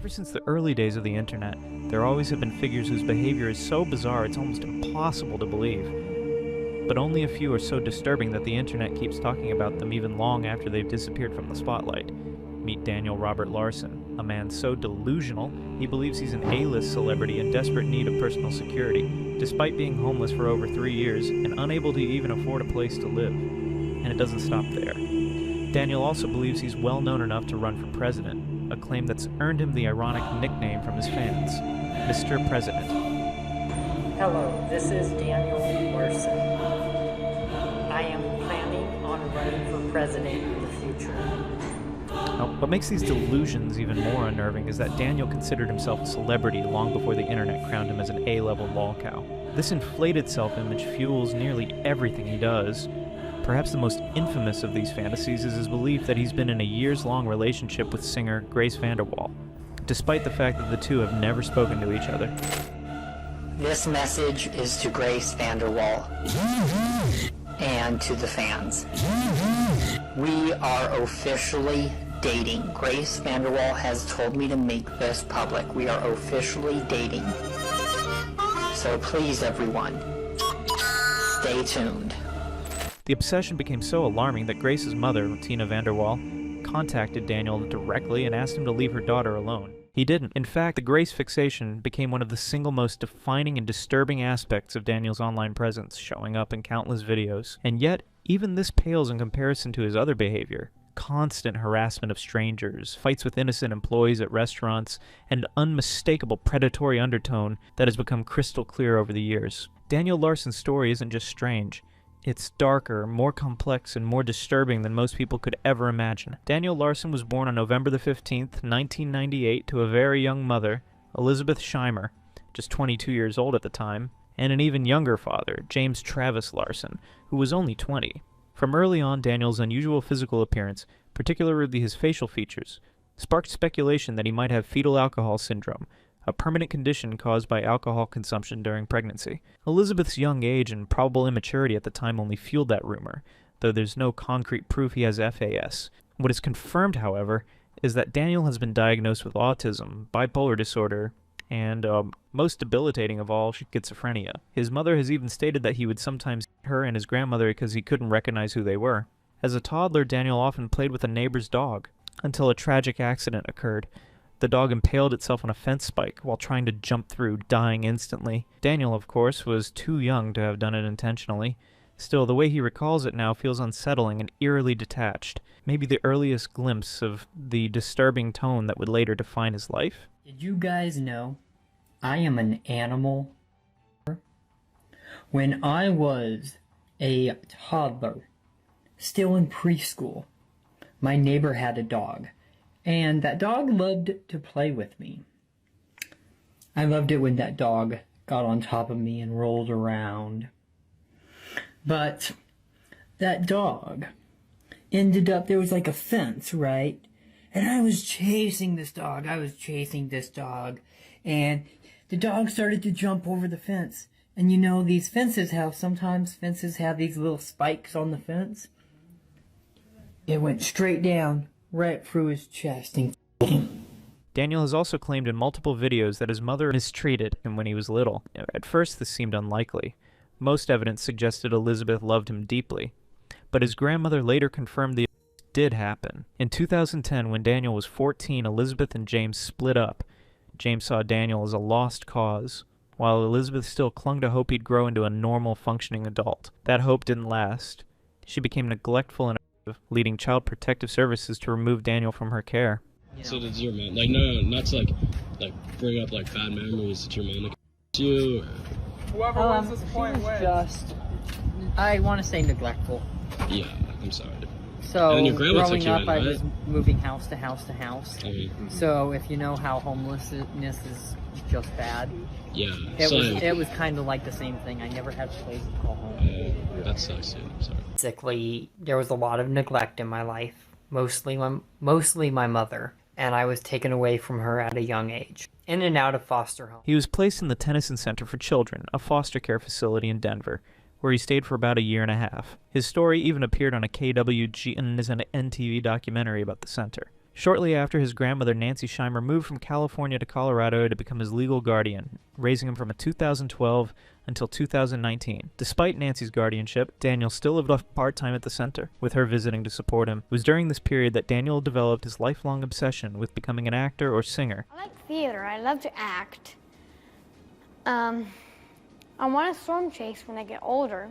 Ever since the early days of the internet, there always have been figures whose behavior is so bizarre it's almost impossible to believe. But only a few are so disturbing that the internet keeps talking about them even long after they've disappeared from the spotlight. Meet Daniel Robert Larson, a man so delusional he believes he's an A-list celebrity in desperate need of personal security, despite being homeless for over 3 years and unable to even afford a place to live. And it doesn't stop there. Daniel also believes he's well known enough to run for president, a claim that's earned him the ironic nickname from his fans, Mr. President. Hello, this is Daniel Larson. I am planning on running for president in the future. Now, what makes these delusions even more unnerving is that Daniel considered himself a celebrity long before the internet crowned him as an A-level lolcow. This inflated self-image fuels nearly everything he does. Perhaps the most infamous of these fantasies is his belief that he's been in a years-long relationship with singer Grace Vanderwaal, despite the fact that the two have never spoken to each other. This message is to Grace Vanderwaal and to the fans. We are officially dating. Grace Vanderwaal has told me to make this public. We are officially dating. So please, everyone, stay tuned. The obsession became so alarming that Grace's mother, Tina Vanderwaal, contacted Daniel directly and asked him to leave her daughter alone. He didn't. In fact, the Grace fixation became one of the single most defining and disturbing aspects of Daniel's online presence, showing up in countless videos. And yet, even this pales in comparison to his other behavior. Constant harassment of strangers, fights with innocent employees at restaurants, and unmistakable predatory undertone that has become crystal clear over the years. Daniel Larson's story isn't just strange. It's darker, more complex, and more disturbing than most people could ever imagine. Daniel Larson was born on November the 15th, 1998, to a very young mother, Elizabeth Scheimer, just 22 years old at the time, and an even younger father, James Travis Larson, who was only 20. From early on, Daniel's unusual physical appearance, particularly his facial features, sparked speculation that he might have fetal alcohol syndrome, a permanent condition caused by alcohol consumption during pregnancy. Elizabeth's young age and probable immaturity at the time only fueled that rumor, though there's no concrete proof he has FAS. What is confirmed, however, is that Daniel has been diagnosed with autism, bipolar disorder, and, most debilitating of all, schizophrenia. His mother has even stated that he would sometimes hit her and his grandmother because he couldn't recognize who they were. As a toddler, Daniel often played with a neighbor's dog, until a tragic accident occurred. The dog impaled itself on a fence spike while trying to jump through, dying instantly. Daniel, of course, was too young to have done it intentionally. Still, the way he recalls it now feels unsettling and eerily detached. Maybe the earliest glimpse of the disturbing tone that would later define his life? Did you guys know I am an animal? When I was a toddler, still in preschool, my neighbor had a dog. And that dog loved to play with me. I loved it when that dog got on top of me and rolled around. But that dog ended up, there was like a fence, right? And I was chasing this dog. And the dog started to jump over the fence. And you know, these sometimes fences have these little spikes on the fence. It went straight down, right through his chest and killed him. Daniel has also claimed in multiple videos that his mother mistreated him when he was little. At first, this seemed unlikely. Most evidence suggested Elizabeth loved him deeply. But his grandmother later confirmed the did happen. In 2010, when Daniel was 14, Elizabeth and James split up. James saw Daniel as a lost cause, while Elizabeth still clung to hope he'd grow into a normal, functioning adult. That hope didn't last. She became neglectful and leading Child Protective Services to remove Daniel from her care. So did your mom, no, not to bring up bad memories. Did your mom you? Or? Whoever wins this point wins. Just, I want to say neglectful. Yeah, I'm sorry. So and then your grandma growing took you up, in, I right? was moving house to house to house. Mm-hmm. So if you know how homelessness is just bad, yeah, it was kind of like the same thing. I never had a place to call home. That sucks, dude. I'm sorry. Basically, there was a lot of neglect in my life, mostly my mother, and I was taken away from her at a young age, in and out of foster home. He was placed in the Tennyson Center for Children, a foster care facility in Denver, where he stayed for about a year and a half. His story even appeared on a KWG and is an NTV documentary about the center. Shortly after, his grandmother Nancy Scheimer moved from California to Colorado to become his legal guardian, raising him from 2012 until 2019. Despite Nancy's guardianship, Daniel still lived off part-time at the center, with her visiting to support him. It was during this period that Daniel developed his lifelong obsession with becoming an actor or singer. I like theater. I love to act. I want a storm chase when I get older.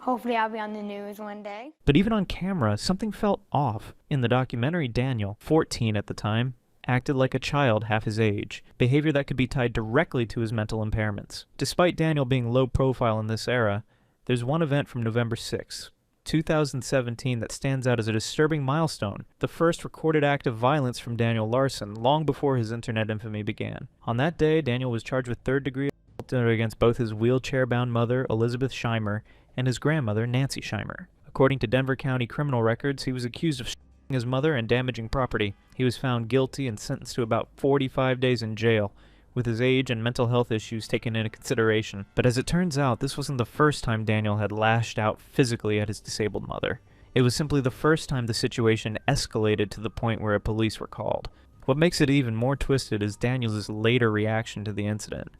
Hopefully I'll be on the news one day. But even on camera, something felt off. In the documentary, Daniel, 14 at the time, acted like a child half his age, behavior that could be tied directly to his mental impairments. Despite Daniel being low profile in this era, there's one event from November 6, 2017 that stands out as a disturbing milestone, the first recorded act of violence from Daniel Larson, long before his internet infamy began. On that day, Daniel was charged with third-degree assault against both his wheelchair-bound mother, Elizabeth Scheimer, and his grandmother, Nancy Scheimer. According to Denver County criminal records, he was accused of shooting his mother and damaging property. He was found guilty and sentenced to about 45 days in jail, with his age and mental health issues taken into consideration. But as it turns out, this wasn't the first time Daniel had lashed out physically at his disabled mother. It was simply the first time the situation escalated to the point where police were called. What makes it even more twisted is Daniel's later reaction to the incident.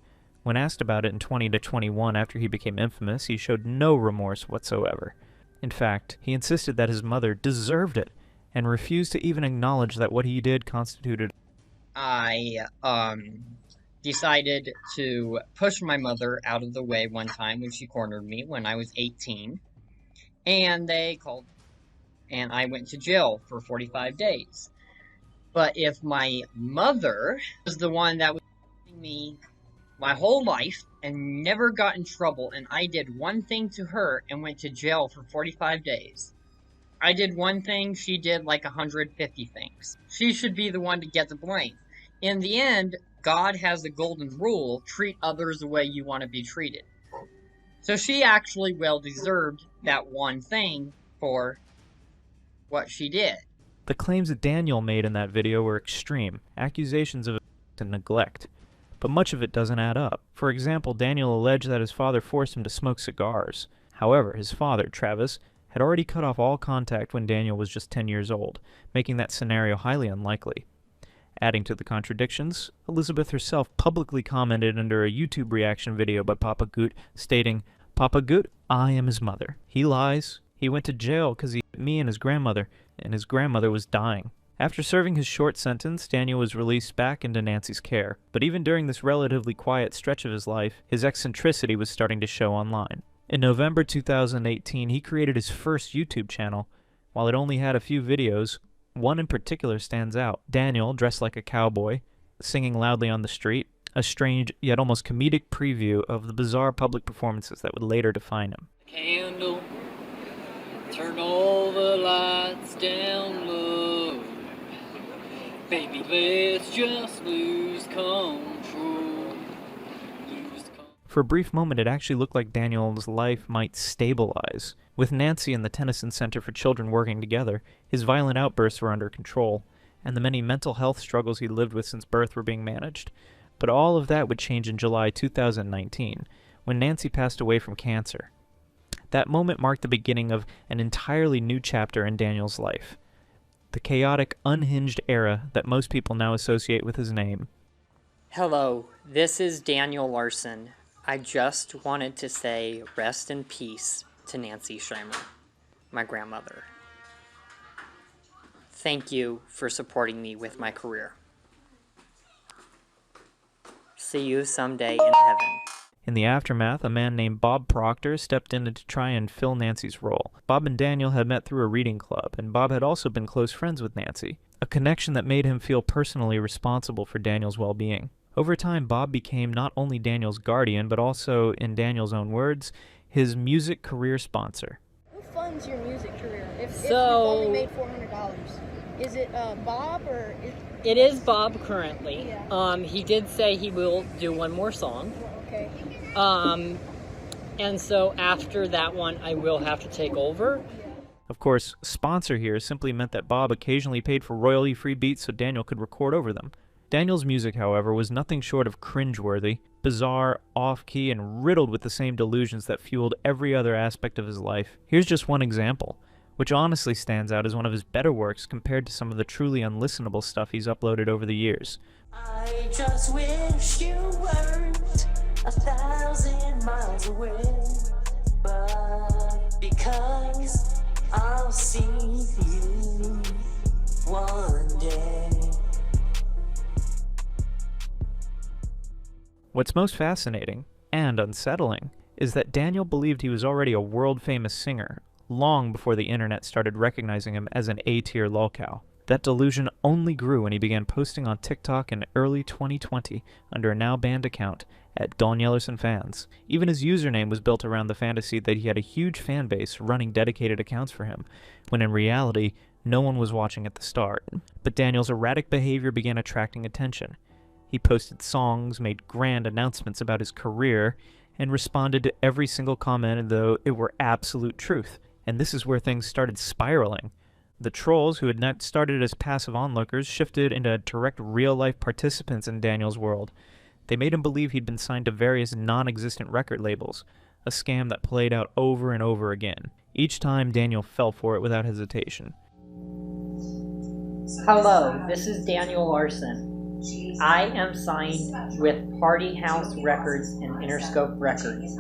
When asked about it in 2021 after he became infamous, he showed no remorse whatsoever. In fact, he insisted that his mother deserved it, and refused to even acknowledge that what he did constituted. I decided to push my mother out of the way one time when she cornered me when I was 18, and they called, and I went to jail for 45 days. But if my mother was the one that was me my whole life and never got in trouble, and I did one thing to her and went to jail for 45 days. I did one thing, she did like 150 things. She should be the one to get the blame. In the end, God has the golden rule, treat others the way you want to be treated. So she actually well deserved that one thing for what she did. The claims that Daniel made in that video were extreme, accusations of neglect. But much of it doesn't add up. For example, Daniel alleged that his father forced him to smoke cigars. However, his father, Travis, had already cut off all contact when Daniel was just 10 years old, making that scenario highly unlikely. Adding to the contradictions, Elizabeth herself publicly commented under a YouTube reaction video by Papa Goot, stating, "Papa Goot, I am his mother. He lies. He went to jail because he hit me and his grandmother was dying." After serving his short sentence, Daniel was released back into Nancy's care. But even during this relatively quiet stretch of his life, his eccentricity was starting to show online. In November 2018, he created his first YouTube channel. While it only had a few videos, one in particular stands out. Daniel, dressed like a cowboy, singing loudly on the street, a strange yet almost comedic preview of the bizarre public performances that would later define him. Candle, turn all the lights down low. Baby, let's just lose control. For a brief moment, it actually looked like Daniel's life might stabilize. With Nancy and the Tennyson Center for Children working together, his violent outbursts were under control, and the many mental health struggles he lived with since birth were being managed. But all of that would change in July 2019, when Nancy passed away from cancer. That moment marked the beginning of an entirely new chapter in Daniel's life. The chaotic, unhinged era that most people now associate with his name. Hello, this is Daniel Larson. I just wanted to say rest in peace to Nancy Scheimer, my grandmother. Thank you for supporting me with my career. See you someday in heaven. In the aftermath, a man named Bob Proctor stepped in to try and fill Nancy's role. Bob and Daniel had met through a reading club, and Bob had also been close friends with Nancy, a connection that made him feel personally responsible for Daniel's well-being. Over time, Bob became not only Daniel's guardian, but also, in Daniel's own words, his music career sponsor. Who funds your music career? If you've So- only made $400, is it Bob or? It is Bob currently. Yeah. He did say he will do one more song. Okay. And so after that one, I will have to take over. Of course, sponsor here simply meant that Bob occasionally paid for royalty-free beats so Daniel could record over them. Daniel's music, however, was nothing short of cringeworthy, bizarre, off-key, and riddled with the same delusions that fueled every other aspect of his life. Here's just one example. which honestly stands out as one of his better works compared to some of the truly unlistenable stuff he's uploaded over the years. I just wish you weren't 1,000 miles away, but because I'll see you one day. What's most fascinating, and unsettling, is that Daniel believed he was already a world-famous singer, long before the internet started recognizing him as an A-tier lolcow. That delusion only grew when he began posting on TikTok in early 2020 under a now-banned account at Daniel Larson Fans. Even his username was built around the fantasy that he had a huge fan base running dedicated accounts for him, when in reality, no one was watching at the start. But Daniel's erratic behavior began attracting attention. He posted songs, made grand announcements about his career, and responded to every single comment as though it were absolute truth. And this is where things started spiraling. The trolls, who had not started as passive onlookers, shifted into direct real-life participants in Daniel's world. They made him believe he'd been signed to various non-existent record labels, a scam that played out over and over again. Each time, Daniel fell for it without hesitation. Hello, this is Daniel Larson. I am signed with Party House Records and Interscope Records.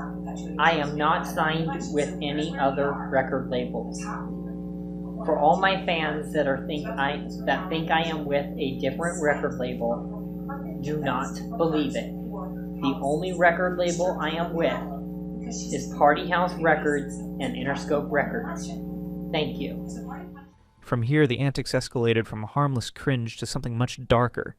I am not signed with any other record labels. For all my fans that think I am with a different record label, do not believe it. The only record label I am with is Party House Records and Interscope Records. Thank you. From here, the antics escalated from harmless cringe to something much darker.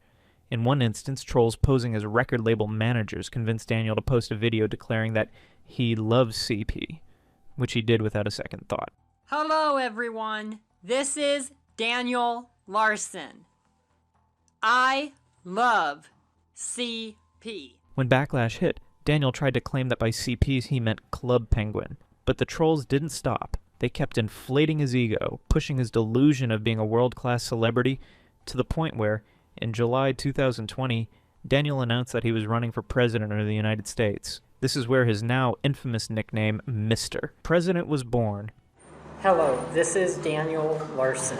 In one instance, trolls posing as record label managers convinced Daniel to post a video declaring that he loves CP, which he did without a second thought. Hello everyone, this is Daniel Larson. I love CP. When backlash hit, Daniel tried to claim that by CPs he meant Club Penguin, but the trolls didn't stop. They kept inflating his ego, pushing his delusion of being a world-class celebrity to the point where, in July 2020, Daniel announced that he was running for president of the United States. This is where his now infamous nickname, Mr. President, was born. Hello, this is Daniel Larson.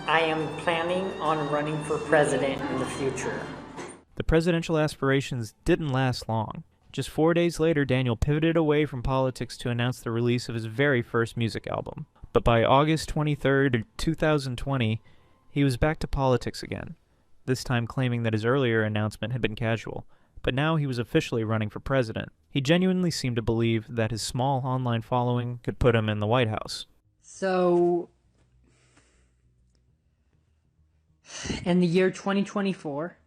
I am planning on running for president in the future. The presidential aspirations didn't last long. Just 4 days later, Daniel pivoted away from politics to announce the release of his very first music album. But by August 23rd, 2020, he was back to politics again, this time claiming that his earlier announcement had been casual. But now he was officially running for president. He genuinely seemed to believe that his small online following could put him in the White House. So, in the year 2024,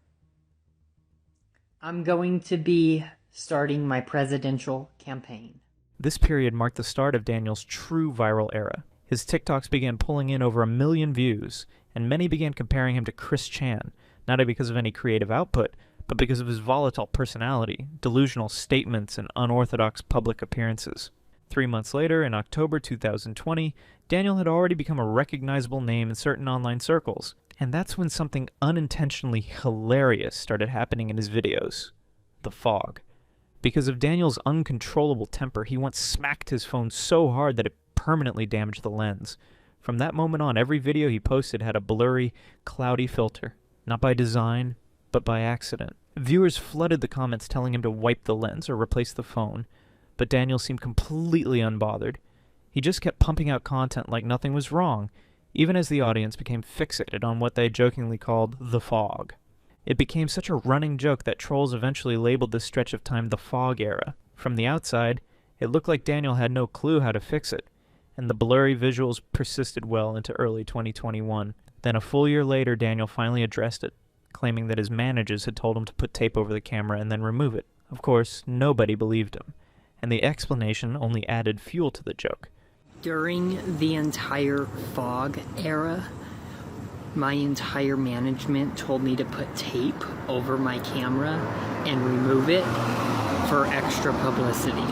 I'm going to be starting my presidential campaign. This period marked the start of Daniel's true viral era. His TikToks began pulling in over 1 million views, and many began comparing him to Chris Chan, not because of any creative output, but because of his volatile personality, delusional statements, and unorthodox public appearances. 3 months later, in October 2020, Daniel had already become a recognizable name in certain online circles, and that's when something unintentionally hilarious started happening in his videos. The fog. Because of Daniel's uncontrollable temper, he once smacked his phone so hard that it permanently damaged the lens. From that moment on, every video he posted had a blurry, cloudy filter. Not by design, but by accident. Viewers flooded the comments telling him to wipe the lens or replace the phone, but Daniel seemed completely unbothered. He just kept pumping out content like nothing was wrong, even as the audience became fixated on what they jokingly called the fog. It became such a running joke that trolls eventually labeled this stretch of time the fog era. From the outside, it looked like Daniel had no clue how to fix it, and the blurry visuals persisted well into early 2021. Then a full year later, Daniel finally addressed it, claiming that his managers had told him to put tape over the camera and then remove it. Of course, nobody believed him, and the explanation only added fuel to the joke. During the entire fog era, my entire management told me to put tape over my camera and remove it for extra publicity.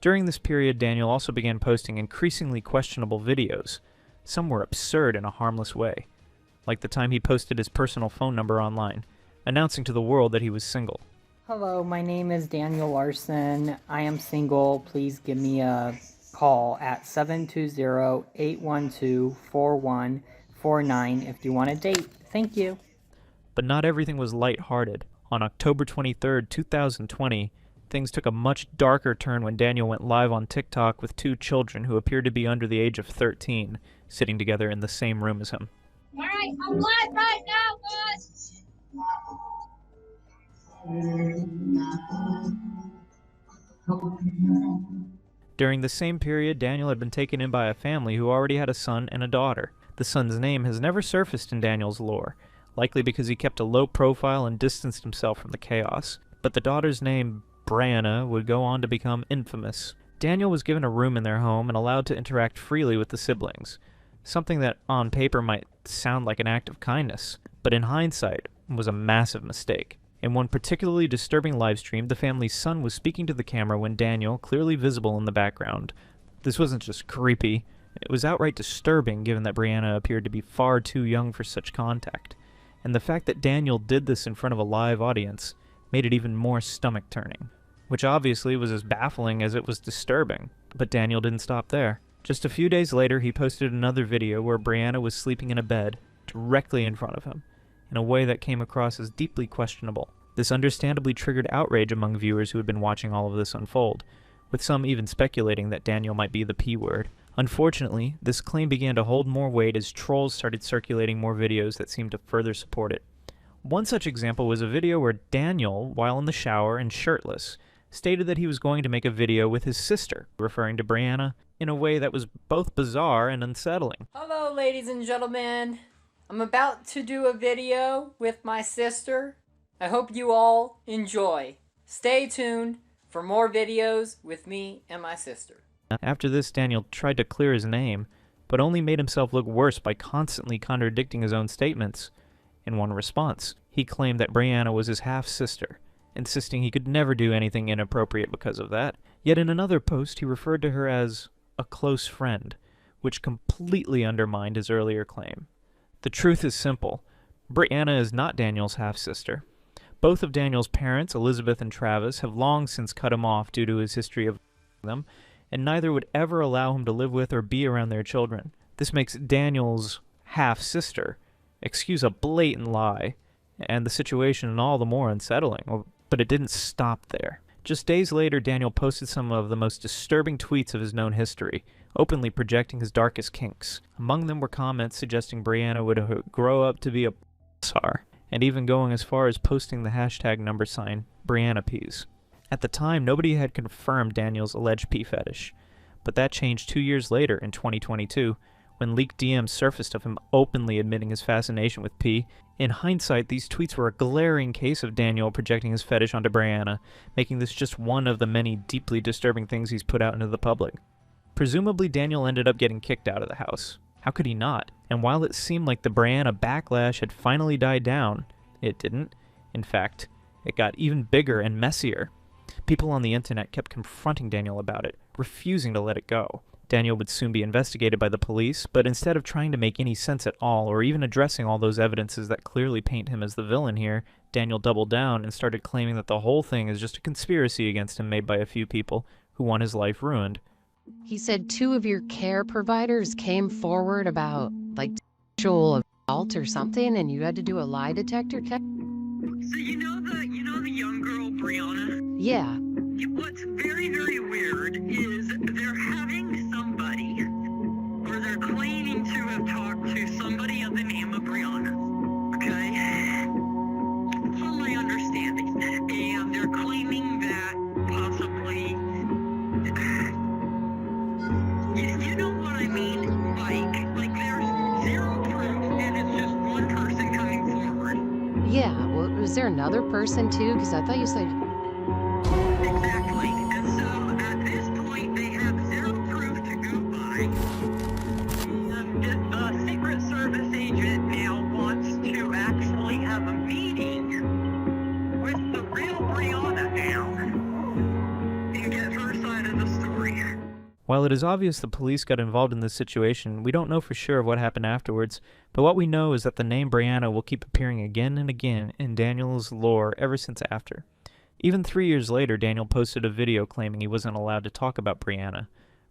During this period, Daniel also began posting increasingly questionable videos. Some were absurd in a harmless way, like the time he posted his personal phone number online, announcing to the world that he was single. Hello, my name is Daniel Larson. I am single. Please give me a call at 720-812-4149 if you want a date. Thank you. But not everything was lighthearted. On October 23rd, 2020, things took a much darker turn when Daniel went live on TikTok with two children who appeared to be under the age of 13, sitting together in the same room as him. Alright, I'm live right now, guys! During the same period, Daniel had been taken in by a family who already had a son and a daughter. The son's name has never surfaced in Daniel's lore, likely because he kept a low profile and distanced himself from the chaos. But the daughter's name, Brianna, would go on to become infamous. Daniel was given a room in their home and allowed to interact freely with the siblings, something that on paper might sound like an act of kindness, but in hindsight was a massive mistake. In one particularly disturbing livestream, the family's son was speaking to the camera when Daniel, clearly visible in the background. This wasn't just creepy, it was outright disturbing given that Brianna appeared to be far too young for such contact. And the fact that Daniel did this in front of a live audience made it even more stomach-turning, which obviously was as baffling as it was disturbing. But Daniel didn't stop there. Just a few days later, he posted another video where Brianna was sleeping in a bed directly in front of him, in a way that came across as deeply questionable. This understandably triggered outrage among viewers who had been watching all of this unfold, with some even speculating that Daniel might be the P-word. Unfortunately, this claim began to hold more weight as trolls started circulating more videos that seemed to further support it. One such example was a video where Daniel, while in the shower and shirtless, stated that he was going to make a video with his sister, referring to Brianna in a way that was both bizarre and unsettling. Hello, ladies and gentlemen. I'm about to do a video with my sister. I hope you all enjoy. Stay tuned for more videos with me and my sister. After this, Daniel tried to clear his name, but only made himself look worse by constantly contradicting his own statements. In one response, he claimed that Brianna was his half-sister, insisting he could never do anything inappropriate because of that. Yet in another post, he referred to her as a close friend, which completely undermined his earlier claim. The truth is simple. Brianna is not Daniel's half-sister. Both of Daniel's parents, Elizabeth and Travis, have long since cut him off due to his history of them, and neither would ever allow him to live with or be around their children. This makes Daniel's half-sister excuse a blatant lie, and the situation all the more unsettling. But it didn't stop there. Just days later, Daniel posted some of the most disturbing tweets of his known history, openly projecting his darkest kinks. Among them were comments suggesting Brianna would grow up to be a star, and even going as far as posting the hashtag #BriannaPeas. At the time, nobody had confirmed Daniel's alleged pee fetish, but that changed 2 years later in 2022, when leaked DMs surfaced of him openly admitting his fascination with pee. In hindsight, these tweets were a glaring case of Daniel projecting his fetish onto Brianna, making this just one of the many deeply disturbing things he's put out into the public. Presumably, Daniel ended up getting kicked out of the house. How could he not? And while it seemed like the Brianna backlash had finally died down, it didn't. In fact, it got even bigger and messier. People on the internet kept confronting Daniel about it, refusing to let it go. Daniel would soon be investigated by the police, but instead of trying to make any sense at all, or even addressing all those evidences that clearly paint him as the villain here, Daniel doubled down and started claiming that the whole thing is just a conspiracy against him made by a few people who want his life ruined. He said 2 of your care providers came forward about, like, sexual assault or something, and you had to do a lie detector test? So you know the young girl, Brianna? Yeah. What's very, very weird is they're having somebody, or they're claiming to have talked to somebody of the name of Brianna, okay? From my understanding. And they're claiming that possibly, you know what I mean? Like there's zero proof, and it's just one person coming forward. Yeah, well, was there another person too? Because I thought you said... Exactly. And so at this point, they have zero proof to go by. And the Secret Service agent now wants to actually have a meeting with the real Brianna now and get her side of the story. While it is obvious the police got involved in this situation, we don't know for sure what happened afterwards, but what we know is that the name Brianna will keep appearing again and again in Daniel's lore ever since after. Even 3 years later, Daniel posted a video claiming he wasn't allowed to talk about Brianna.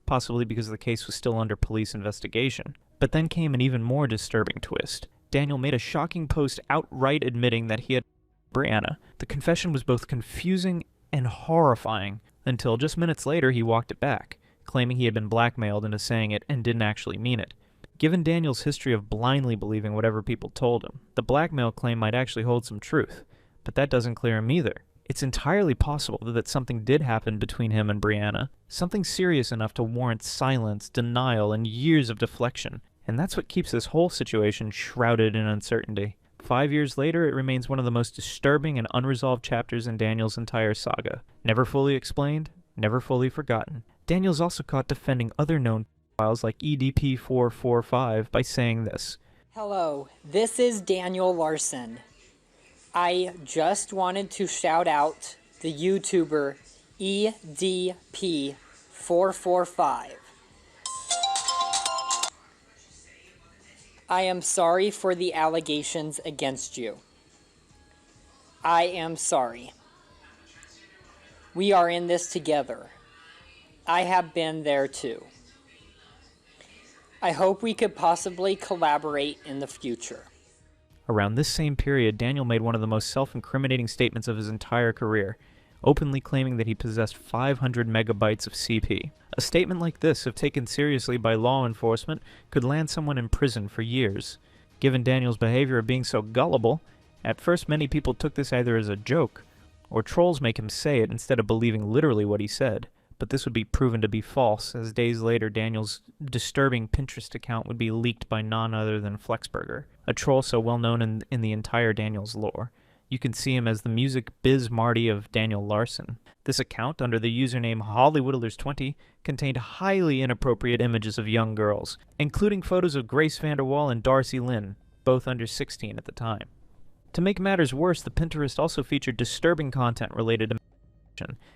possibly because the case was still under police investigation. But then came an even more disturbing twist. Daniel made a shocking post outright admitting that he had Brianna. The confession was both confusing and horrifying, until just minutes later he walked it back, claiming he had been blackmailed into saying it and didn't actually mean it. Given Daniel's history of blindly believing whatever people told him, the blackmail claim might actually hold some truth, but that doesn't clear him either. It's entirely possible that something did happen between him and Brianna, something serious enough to warrant silence, denial, and years of deflection, and that's what keeps this whole situation shrouded in uncertainty. 5 years later, it remains one of the most disturbing and unresolved chapters in Daniel's entire saga. Never fully explained, never fully forgotten. Daniel's also caught defending other known files like EDP-445 by saying this. Hello, this is Daniel Larson. I just wanted to shout out the YouTuber EDP-445. I am sorry for the allegations against you. I am sorry. We are in this together. I have been there too. I hope we could possibly collaborate in the future. Around this same period, Daniel made one of the most self-incriminating statements of his entire career, openly claiming that he possessed 500 megabytes of CP. A statement like this, if taken seriously by law enforcement, could land someone in prison for years. Given Daniel's behavior of being so gullible, at first many people took this either as a joke, or trolls make him say it instead of believing literally what he said. But this would be proven to be false, as days later Daniel's disturbing Pinterest account would be leaked by none other than Flexburger, a troll so well known in the entire Daniel's lore. You can see him as the music biz Marty of Daniel Larson. This account, under the username Hollywoodlers20, contained highly inappropriate images of young girls, including photos of Grace Vanderwaal and Darcy Lynn, both under 16 at the time. To make matters worse, the Pinterest also featured disturbing content related to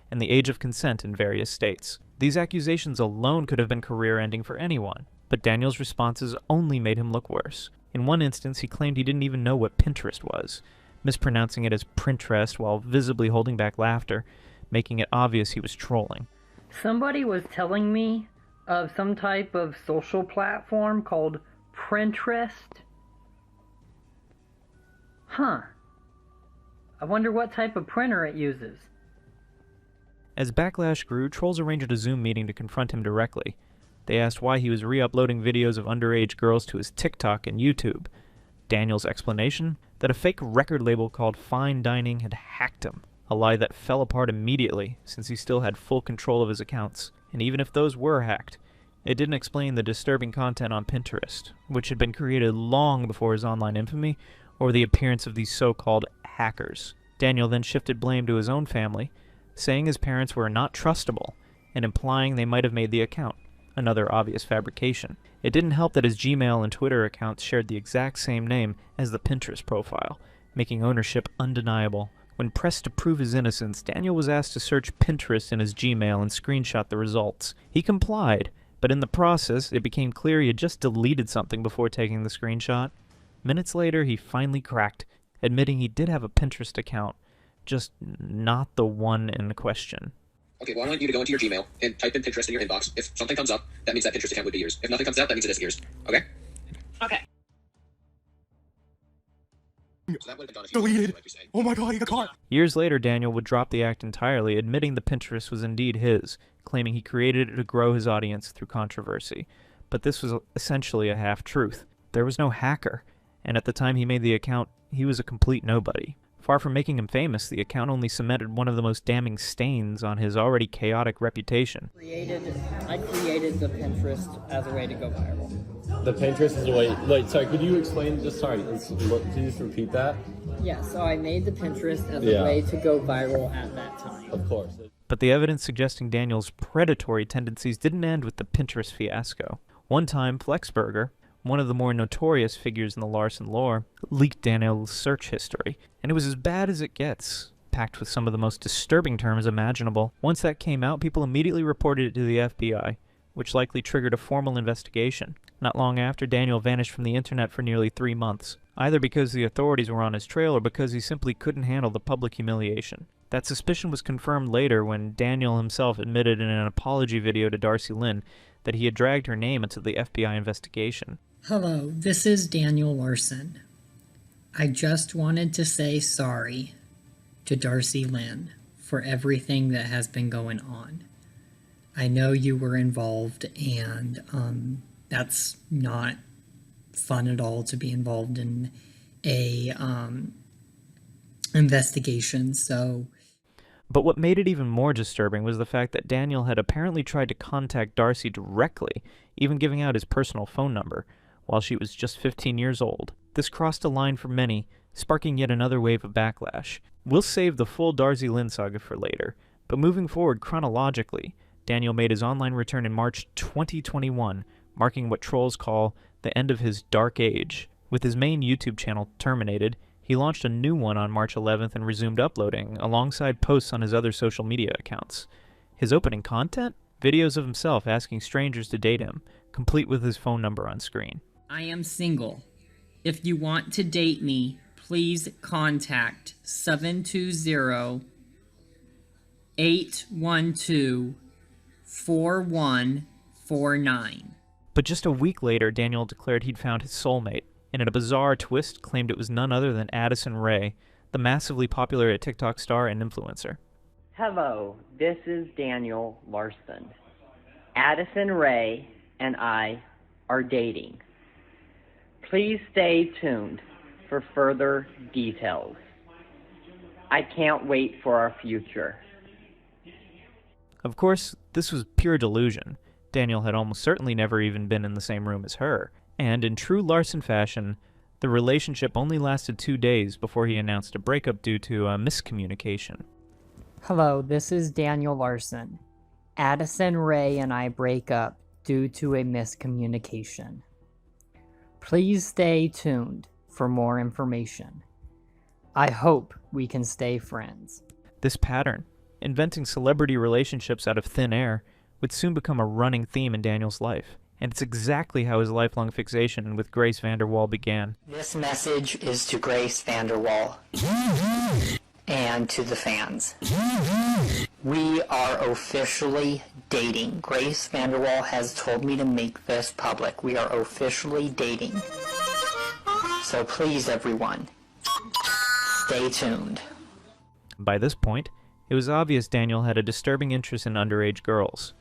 and the age of consent in various states. These accusations alone could have been career-ending for anyone, but Daniel's responses only made him look worse. In one instance, he claimed he didn't even know what Pinterest was, mispronouncing it as Printerest while visibly holding back laughter, making it obvious he was trolling. Somebody was telling me of some type of social platform called Printerest. Huh. I wonder what type of printer it uses. As backlash grew, trolls arranged a Zoom meeting to confront him directly. They asked why he was re-uploading videos of underage girls to his TikTok and YouTube. Daniel's explanation? That a fake record label called Fine Dining had hacked him, a lie that fell apart immediately since he still had full control of his accounts. And even if those were hacked, it didn't explain the disturbing content on Pinterest, which had been created long before his online infamy or the appearance of these so-called hackers. Daniel then shifted blame to his own family, saying his parents were not trustable, and implying they might have made the account, another obvious fabrication. It didn't help that his Gmail and Twitter accounts shared the exact same name as the Pinterest profile, making ownership undeniable. When pressed to prove his innocence, Daniel was asked to search Pinterest in his Gmail and screenshot the results. He complied, but in the process, it became clear he had just deleted something before taking the screenshot. Minutes later, he finally cracked, admitting he did have a Pinterest account, just not the one in question. Okay, well, I want you to go into your Gmail and type in Pinterest in your inbox. If something comes up, that means that Pinterest account would be yours. If nothing comes out, that means it is yours. Okay? Okay. So that would have done if you Deleted. like you're saying. Oh my god, he got caught. Years later, Daniel would drop the act entirely, admitting the Pinterest was indeed his, claiming he created it to grow his audience through controversy. But this was essentially a half-truth. There was no hacker, and at the time he made the account, he was a complete nobody. Far from making him famous, the account only cemented one of the most damning stains on his already chaotic reputation. I created the Pinterest as a way to go viral. The Pinterest is a way. Wait, sorry. Could you explain? Could you just repeat that? Yeah, so I made the Pinterest as a way to go viral at that time. Of course. But the evidence suggesting Daniel's predatory tendencies didn't end with the Pinterest fiasco. One time, Flexburger, one of the more notorious figures in the Larson lore, leaked Daniel's search history, and it was as bad as it gets, packed with some of the most disturbing terms imaginable. Once that came out, people immediately reported it to the FBI, which likely triggered a formal investigation. Not long after, Daniel vanished from the internet for nearly 3 months. either because the authorities were on his trail or because he simply couldn't handle the public humiliation. That suspicion was confirmed later when Daniel himself admitted in an apology video to Darcy Lynn that he had dragged her name into the FBI investigation. Hello, this is Daniel Larson. I just wanted to say sorry to Darcy Lynn for everything that has been going on. I know you were involved, and that's not fun at all to be involved in a investigation, so... But what made it even more disturbing was the fact that Daniel had apparently tried to contact Darcy directly, even giving out his personal phone number, while she was just 15 years old. This crossed a line for many, sparking yet another wave of backlash. We'll save the full Darcy Lynn saga for later, but moving forward chronologically, Daniel made his online return in March 2021, marking what trolls call the end of his dark age. With his main YouTube channel terminated, he launched a new one on March 11th and resumed uploading, alongside posts on his other social media accounts. His opening content? Videos of himself asking strangers to date him, complete with his phone number on screen. I am single. If you want to date me, please contact 720-812-4149. But just a week later, Daniel declared he'd found his soulmate, and in a bizarre twist claimed it was none other than Addison Rae, the massively popular TikTok star and influencer. Hello, this is Daniel Larson. Addison Rae and I are dating. Please stay tuned for further details. I can't wait for our future. Of course, this was pure delusion. Daniel had almost certainly never even been in the same room as her, and in true Larson fashion, the relationship only lasted 2 days before he announced a breakup due to a miscommunication. Hello, this is Daniel Larson. Addison Rae and I break up due to a miscommunication. Please stay tuned for more information. I hope we can stay friends. This pattern, inventing celebrity relationships out of thin air, would soon become a running theme in Daniel's life. And it's exactly how his lifelong fixation with Grace Vanderwaal began. This message is to Grace Vanderwaal and to the fans. We are officially dating. Grace Vanderwaal has told me to make this public. We are officially dating. So please, everyone, stay tuned. By this point, it was obvious Daniel had a disturbing interest in underage girls.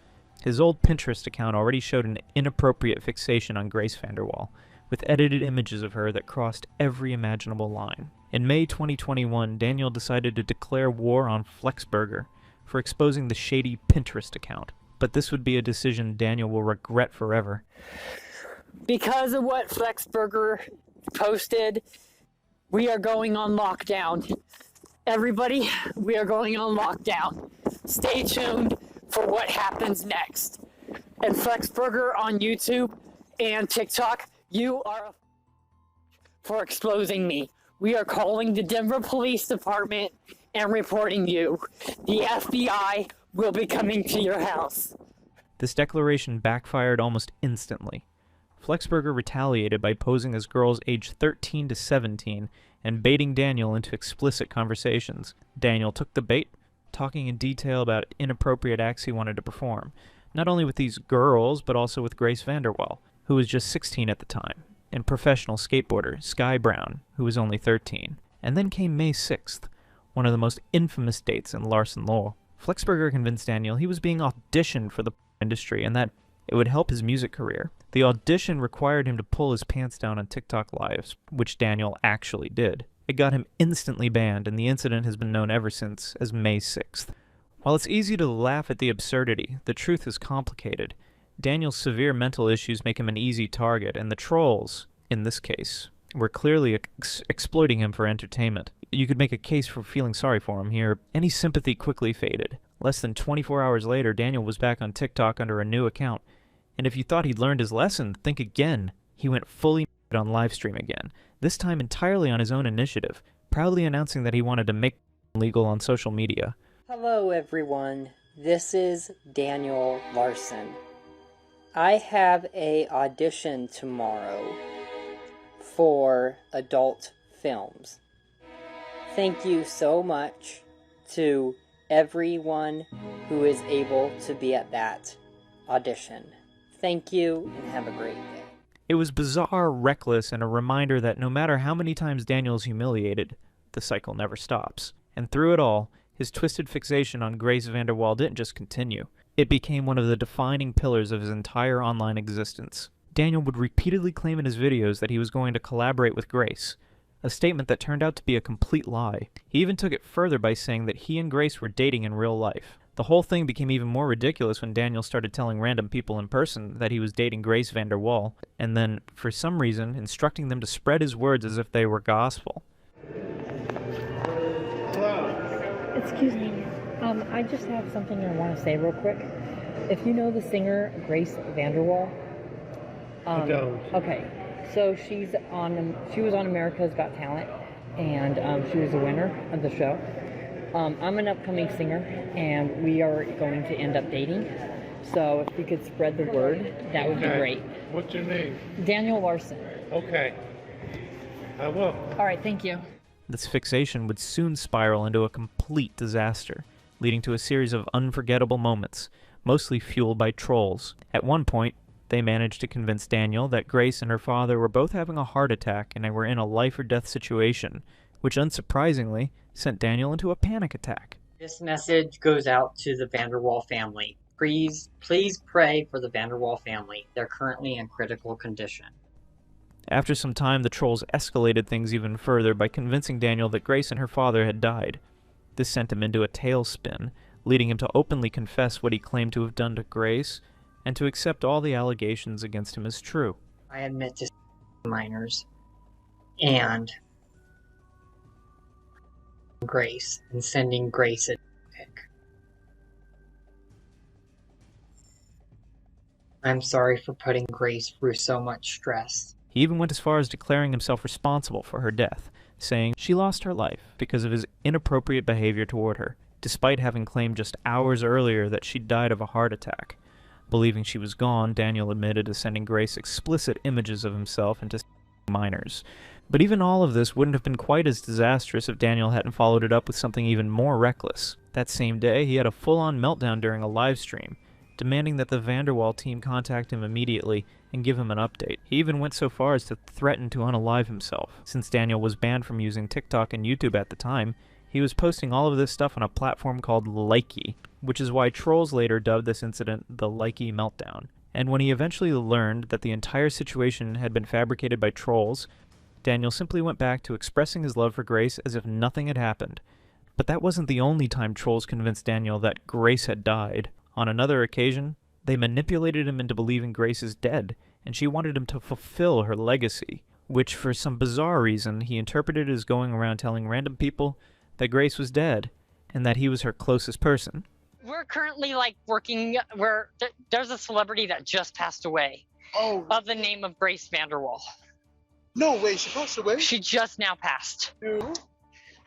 His old Pinterest account already showed an inappropriate fixation on Grace Vanderwaal, with edited images of her that crossed every imaginable line. In May 2021, Daniel decided to declare war on Flexburger for exposing the shady Pinterest account. But this would be a decision Daniel will regret forever. Because of what Flexburger posted, we are going on lockdown. Everybody, we are going on lockdown. Stay tuned for what happens next. And Flexburger on YouTube and TikTok, you are for exposing me. We are calling the Denver Police Department and reporting you. The FBI will be coming to your house. This declaration backfired almost instantly. Flexburger retaliated by posing as girls aged 13 to 17 and baiting Daniel into explicit conversations. Daniel took the bait, talking in detail about inappropriate acts he wanted to perform, not only with these girls, but also with Grace Vanderwaal, who was just 16 at the time, and professional skateboarder Sky Brown, who was only 13. And then came May 6th, one of the most infamous dates in Larson lore. Flexburger convinced Daniel he was being auditioned for the industry and that it would help his music career. The audition required him to pull his pants down on TikTok lives, which Daniel actually did. It got him instantly banned, and the incident has been known ever since as May 6th. While it's easy to laugh at the absurdity, the truth is complicated. Daniel's severe mental issues make him an easy target, and the trolls, in this case, were clearly exploiting him for entertainment. You could make a case for feeling sorry for him here. Any sympathy quickly faded. Less than 24 hours later, Daniel was back on TikTok under a new account. And if you thought he'd learned his lesson, think again. He went fully on livestream again, this time entirely on his own initiative, proudly announcing that he wanted to make legal on social media. Hello everyone, this is Daniel Larson. I have a audition tomorrow for adult films. Thank you so much to everyone who is able to be at that audition. Thank you, and have a great day. It was bizarre, reckless, and a reminder that no matter how many times Daniel's humiliated, the cycle never stops. And through it all, his twisted fixation on Grace Vanderwaal didn't just continue. It became one of the defining pillars of his entire online existence. Daniel would repeatedly claim in his videos that he was going to collaborate with Grace, a statement that turned out to be a complete lie. He even took it further by saying that he and Grace were dating in real life. The whole thing became even more ridiculous when Daniel started telling random people in person that he was dating Grace Vanderwaal, and then, for some reason, instructing them to spread his words as if they were gospel. Excuse me. I just have something I want to say real quick. If you know the singer Grace Vanderwaal, I don't. Okay, so she was on America's Got Talent, and she was a winner of the show. I'm an upcoming singer, and we are going to end up dating. So if you could spread the word, that would be great. What's your name? Daniel Larson. Okay. I will. All right, thank you. This fixation would soon spiral into a complete disaster, leading to a series of unforgettable moments, mostly fueled by trolls. At one point, they managed to convince Daniel that Grace and her father were both having a heart attack and they were in a life-or-death situation, which unsurprisingly sent Daniel into a panic attack. This message goes out to the Vanderwaal family. Please pray for the Vanderwaal family. They're currently in critical condition. After some time, the trolls escalated things even further by convincing Daniel that Grace and her father had died. This sent him into a tailspin, leading him to openly confess what he claimed to have done to Grace, and to accept all the allegations against him as true. I admit to minors and Grace and sending Grace a pic. I'm sorry for putting Grace through so much stress. He even went as far as declaring himself responsible for her death, saying she lost her life because of his inappropriate behavior toward her, despite having claimed just hours earlier that she died of a heart attack. Believing she was gone, Daniel admitted to sending Grace explicit images of himself into minors. But even all of this wouldn't have been quite as disastrous if Daniel hadn't followed it up with something even more reckless. That same day, he had a full-on meltdown during a live stream, demanding that the Vanderwaal team contact him immediately and give him an update. He even went so far as to threaten to unalive himself. Since Daniel was banned from using TikTok and YouTube at the time, he was posting all of this stuff on a platform called Likey, which is why trolls later dubbed this incident the Likey Meltdown. And when he eventually learned that the entire situation had been fabricated by trolls, Daniel simply went back to expressing his love for Grace as if nothing had happened. But that wasn't the only time trolls convinced Daniel that Grace had died. On another occasion, they manipulated him into believing Grace is dead, and she wanted him to fulfill her legacy, which for some bizarre reason he interpreted as going around telling random people that Grace was dead, and that he was her closest person. We're currently working where there's a celebrity that just passed away. Oh. Of the name of Grace Vanderwaal. No way, she passed away? She just now passed. Who?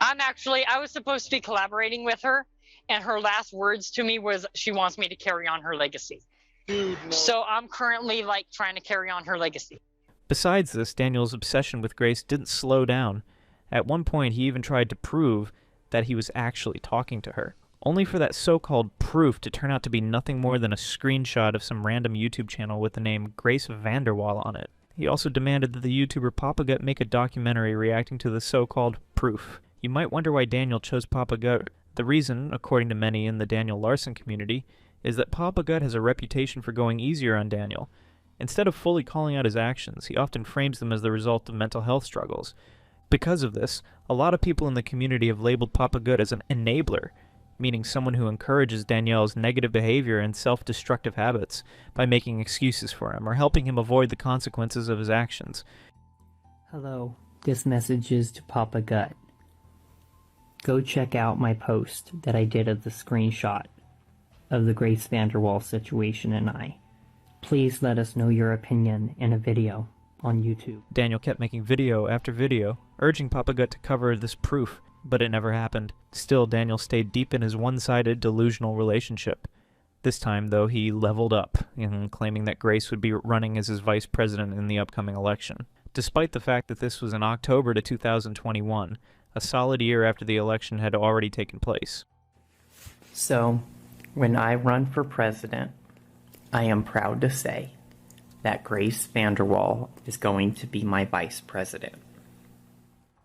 I was supposed to be collaborating with her, and her last words to me was she wants me to carry on her legacy. Dude, no. So I'm currently trying to carry on her legacy. Besides this, Daniel's obsession with Grace didn't slow down. At one point, he even tried to prove that he was actually talking to her, only for that so-called proof to turn out to be nothing more than a screenshot of some random YouTube channel with the name Grace Vanderwaal on it. He also demanded that the YouTuber Papa Gut make a documentary reacting to the so-called proof. You might wonder why Daniel chose Papa Gut. The reason, according to many in the Daniel Larson community, is that Papa Gut has a reputation for going easier on Daniel. Instead of fully calling out his actions, he often frames them as the result of mental health struggles. Because of this, a lot of people in the community have labeled Papa Gut as an enabler, meaning someone who encourages Daniel's negative behavior and self-destructive habits by making excuses for him or helping him avoid the consequences of his actions. Hello, this message is to Papa Gut. Go check out my post that I did of the screenshot of the Grace Vanderwaal situation and I. Please let us know your opinion in a video on YouTube. Daniel kept making video after video, urging Papa Gut to cover this proof, but it never happened. Still, Daniel stayed deep in his one-sided, delusional relationship. This time, though, he leveled up, claiming that Grace would be running as his vice president in the upcoming election. despite the fact that this was in October to 2021, a solid year after the election had already taken place. So, when I run for president, I am proud to say that Grace Vanderwaal is going to be my vice president.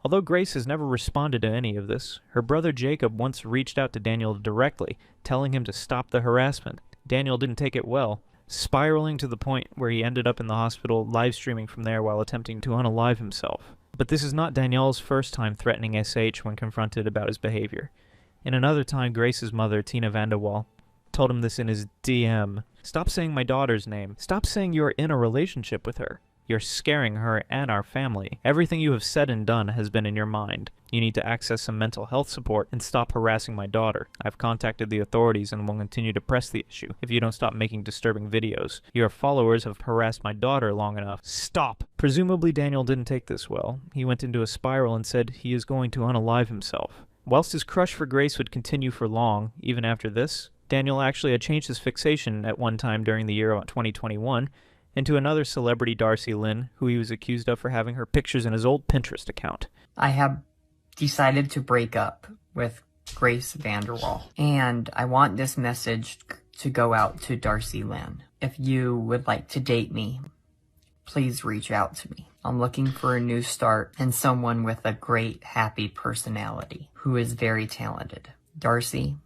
Although Grace has never responded to any of this, her brother Jacob once reached out to Daniel directly, telling him to stop the harassment. Daniel didn't take it well, spiraling to the point where he ended up in the hospital live streaming from there while attempting to unalive himself. But this is not Daniel's first time threatening SH when confronted about his behavior. In another time, Grace's mother, Tina Vanderwaal, told him this in his DM. Stop saying my daughter's name. Stop saying you are in a relationship with her. You're scaring her and our family. Everything you have said and done has been in your mind. You need to access some mental health support and stop harassing my daughter. I've contacted the authorities and will continue to press the issue if you don't stop making disturbing videos. Your followers have harassed my daughter long enough. Stop! Presumably Daniel didn't take this well. He went into a spiral and said he is going to unalive himself. Whilst his crush for Grace would continue for long, even after this, Daniel actually had changed his fixation at one time during the year of 2021 into another celebrity, Darcy Lynn, who he was accused of for having her pictures in his old Pinterest account. I have decided to break up with Grace Vanderwaal, and I want this message to go out to Darcy Lynn. If you would like to date me, please reach out to me. I'm looking for a new start and someone with a great, happy personality who is very talented. Darcy,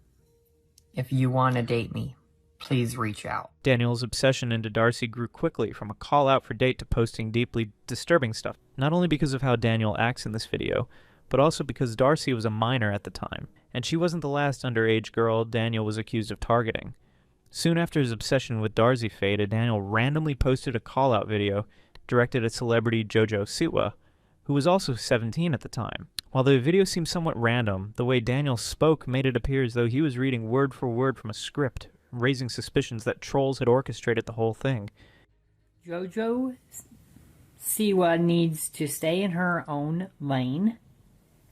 if you want to date me, please reach out. Daniel's obsession into Darcy grew quickly from a call out for date to posting deeply disturbing stuff, not only because of how Daniel acts in this video, but also because Darcy was a minor at the time, and she wasn't the last underage girl Daniel was accused of targeting. Soon after his obsession with Darcy faded, Daniel randomly posted a call-out video directed at celebrity Jojo Siwa, who was also 17 at the time. While the video seemed somewhat random, the way Daniel spoke made it appear as though he was reading word for word from a script, raising suspicions that trolls had orchestrated the whole thing. Jojo Siwa needs to stay in her own lane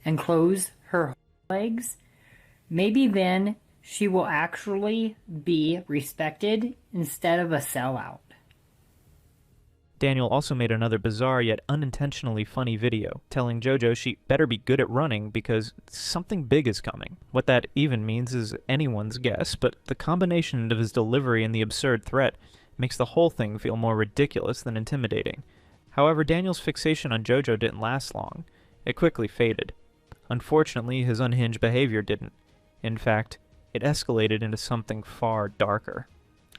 and close her legs. Maybe then she will actually be respected instead of a sellout. Daniel also made another bizarre yet unintentionally funny video, telling JoJo she better be good at running because something big is coming. What that even means is anyone's guess, but the combination of his delivery and the absurd threat makes the whole thing feel more ridiculous than intimidating. However, Daniel's fixation on JoJo didn't last long. It quickly faded. Unfortunately, his unhinged behavior didn't. In fact, it escalated into something far darker.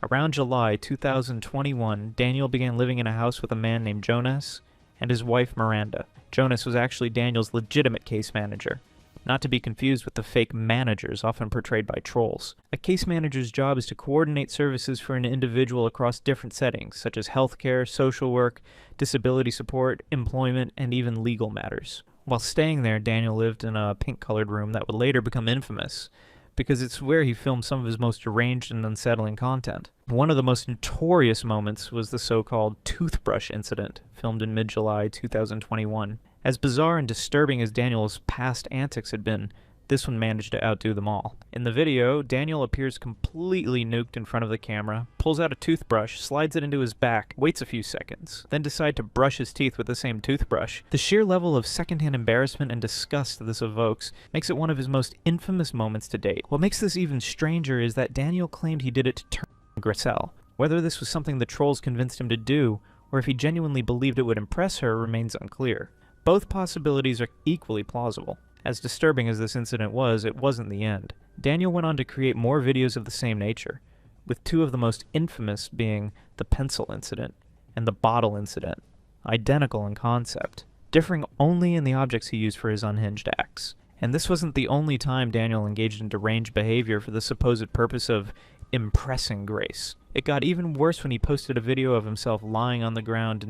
Around July 2021, Daniel began living in a house with a man named Jonas and his wife Miranda. Jonas was actually Daniel's legitimate case manager, not to be confused with the fake managers often portrayed by trolls. A case manager's job is to coordinate services for an individual across different settings, such as healthcare, social work, disability support, employment, and even legal matters. While staying there, Daniel lived in a pink-colored room that would later become infamous, because it's where he filmed some of his most deranged and unsettling content. One of the most notorious moments was the so-called toothbrush incident, filmed in mid-July 2021. As bizarre and disturbing as Daniel's past antics had been, this one managed to outdo them all. In the video, Daniel appears completely nuked in front of the camera, pulls out a toothbrush, slides it into his back, waits a few seconds, then decides to brush his teeth with the same toothbrush. The sheer level of secondhand embarrassment and disgust this evokes makes it one of his most infamous moments to date. What makes this even stranger is that Daniel claimed he did it to turn Grissel. Whether this was something the trolls convinced him to do, or if he genuinely believed it would impress her, remains unclear. Both possibilities are equally plausible. As disturbing as this incident was, it wasn't the end. Daniel went on to create more videos of the same nature, with two of the most infamous being the pencil incident and the bottle incident, identical in concept, differing only in the objects he used for his unhinged acts. And this wasn't the only time Daniel engaged in deranged behavior for the supposed purpose of impressing Grace. It got even worse when he posted a video of himself lying on the ground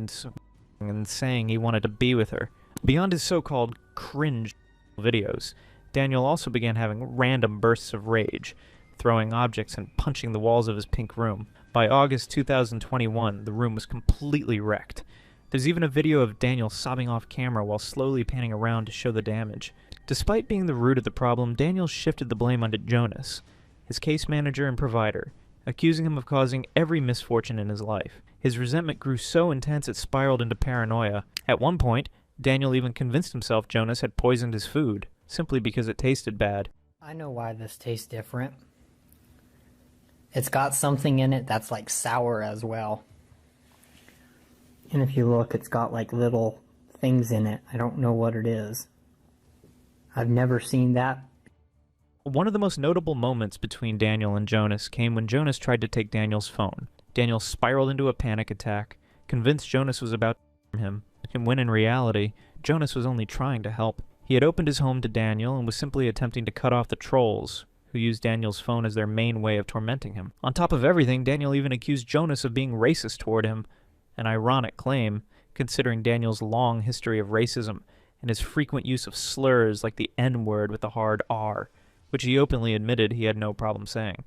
and saying he wanted to be with her. Beyond his so-called cringe videos, Daniel also began having random bursts of rage, throwing objects and punching the walls of his pink room. By August 2021, the room was completely wrecked. There's even a video of Daniel sobbing off camera while slowly panning around to show the damage. Despite being the root of the problem, Daniel shifted the blame onto Jonas, his case manager and provider, accusing him of causing every misfortune in his life. His resentment grew so intense it spiraled into paranoia. At one point, Daniel even convinced himself Jonas had poisoned his food, simply because it tasted bad. I know why this tastes different. It's got something in it that's like sour as well. And if you look, it's got like little things in it. I don't know what it is. I've never seen that. One of the most notable moments between Daniel and Jonas came when Jonas tried to take Daniel's phone. Daniel spiraled into a panic attack, convinced Jonas was about to harm him, and when in reality, Jonas was only trying to help. He had opened his home to Daniel and was simply attempting to cut off the trolls, who used Daniel's phone as their main way of tormenting him. On top of everything, Daniel even accused Jonas of being racist toward him, an ironic claim, considering Daniel's long history of racism and his frequent use of slurs like the N-word with a hard R, which he openly admitted he had no problem saying.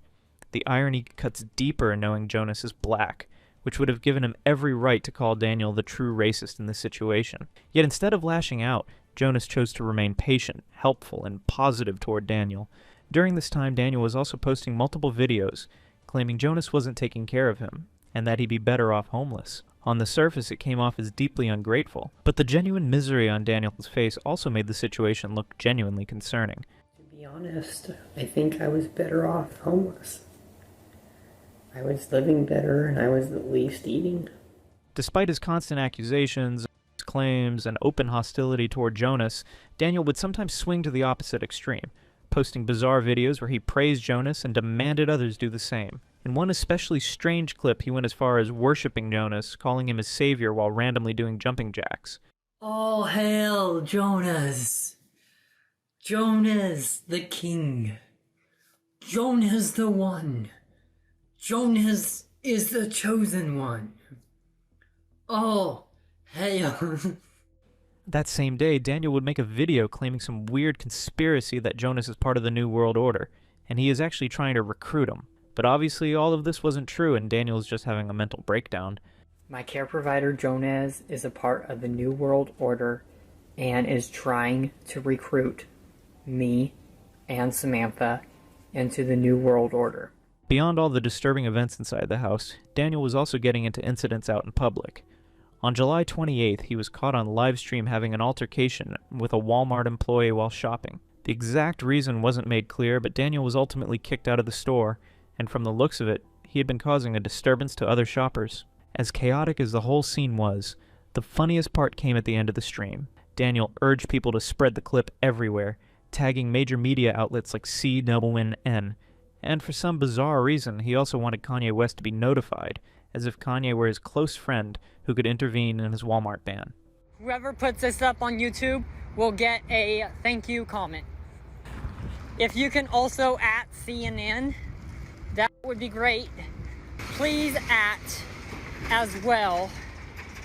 The irony cuts deeper in knowing Jonas is black, which would have given him every right to call Daniel the true racist in this situation. Yet instead of lashing out, Jonas chose to remain patient, helpful, and positive toward Daniel. During this time, Daniel was also posting multiple videos, claiming Jonas wasn't taking care of him, and that he'd be better off homeless. On the surface, it came off as deeply ungrateful, but the genuine misery on Daniel's face also made the situation look genuinely concerning. To be honest, I think I was better off homeless. I was living better and I was at least eating. Despite his constant accusations, claims, and open hostility toward Jonas, Daniel would sometimes swing to the opposite extreme, posting bizarre videos where he praised Jonas and demanded others do the same. In one especially strange clip, he went as far as worshipping Jonas, calling him his savior while randomly doing jumping jacks. All hail Jonas! Jonas the king! Jonas the one! Jonas is the chosen one! All hail! That same day, Daniel would make a video claiming some weird conspiracy that Jonas is part of the New World Order, and he is actually trying to recruit him. But obviously all of this wasn't true, and Daniel is just having a mental breakdown. My care provider Jonas is a part of the New World Order and is trying to recruit me and Samantha into the New World Order. Beyond all the disturbing events inside the house, Daniel was also getting into incidents out in public. On July 28th, he was caught on live stream having an altercation with a Walmart employee while shopping. The exact reason wasn't made clear, but Daniel was ultimately kicked out of the store, and from the looks of it, he had been causing a disturbance to other shoppers. As chaotic as the whole scene was, the funniest part came at the end of the stream. Daniel urged people to spread the clip everywhere, tagging major media outlets like CNN, and for some bizarre reason, he also wanted Kanye West to be notified, as if Kanye were his close friend who could intervene in his Walmart ban. Whoever puts this up on YouTube will get a thank you comment. If you can also at CNN, that would be great. Please at, as well,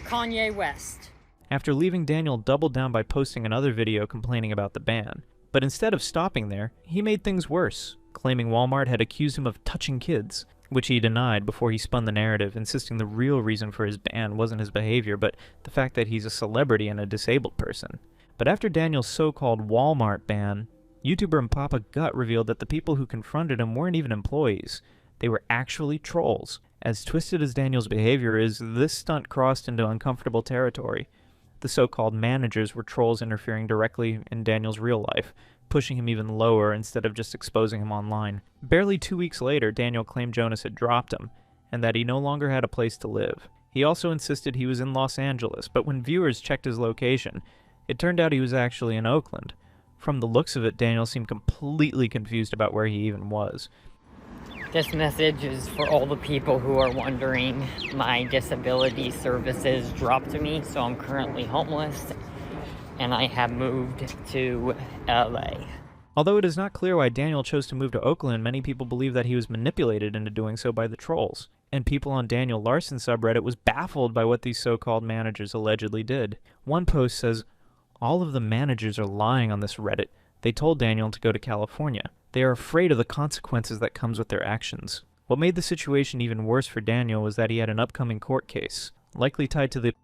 Kanye West. After leaving, Daniel doubled down by posting another video complaining about the ban. But instead of stopping there, he made things worse, claiming Walmart had accused him of touching kids, which he denied before he spun the narrative, insisting the real reason for his ban wasn't his behavior, but the fact that he's a celebrity and a disabled person. But after Daniel's so-called Walmart ban, YouTuber and Papa Gut revealed that the people who confronted him weren't even employees. They were actually trolls. As twisted as Daniel's behavior is, this stunt crossed into uncomfortable territory. The so-called managers were trolls interfering directly in Daniel's real life, pushing him even lower instead of just exposing him online. Barely 2 weeks later, Daniel claimed Jonas had dropped him, and that he no longer had a place to live. He also insisted he was in Los Angeles, but when viewers checked his location, it turned out he was actually in Oakland. From the looks of it, Daniel seemed completely confused about where he even was. This message is for all the people who are wondering. My disability services dropped me, so I'm currently homeless, and I have moved to LA. Although it is not clear why Daniel chose to move to Oakland, many people believe that he was manipulated into doing so by the trolls. And people on Daniel Larson subreddit was baffled by what these so-called managers allegedly did. One post says, "All of the managers are lying on this Reddit. They told Daniel to go to California. They are afraid of the consequences that comes with their actions." What made the situation even worse for Daniel was that he had an upcoming court case, likely tied to the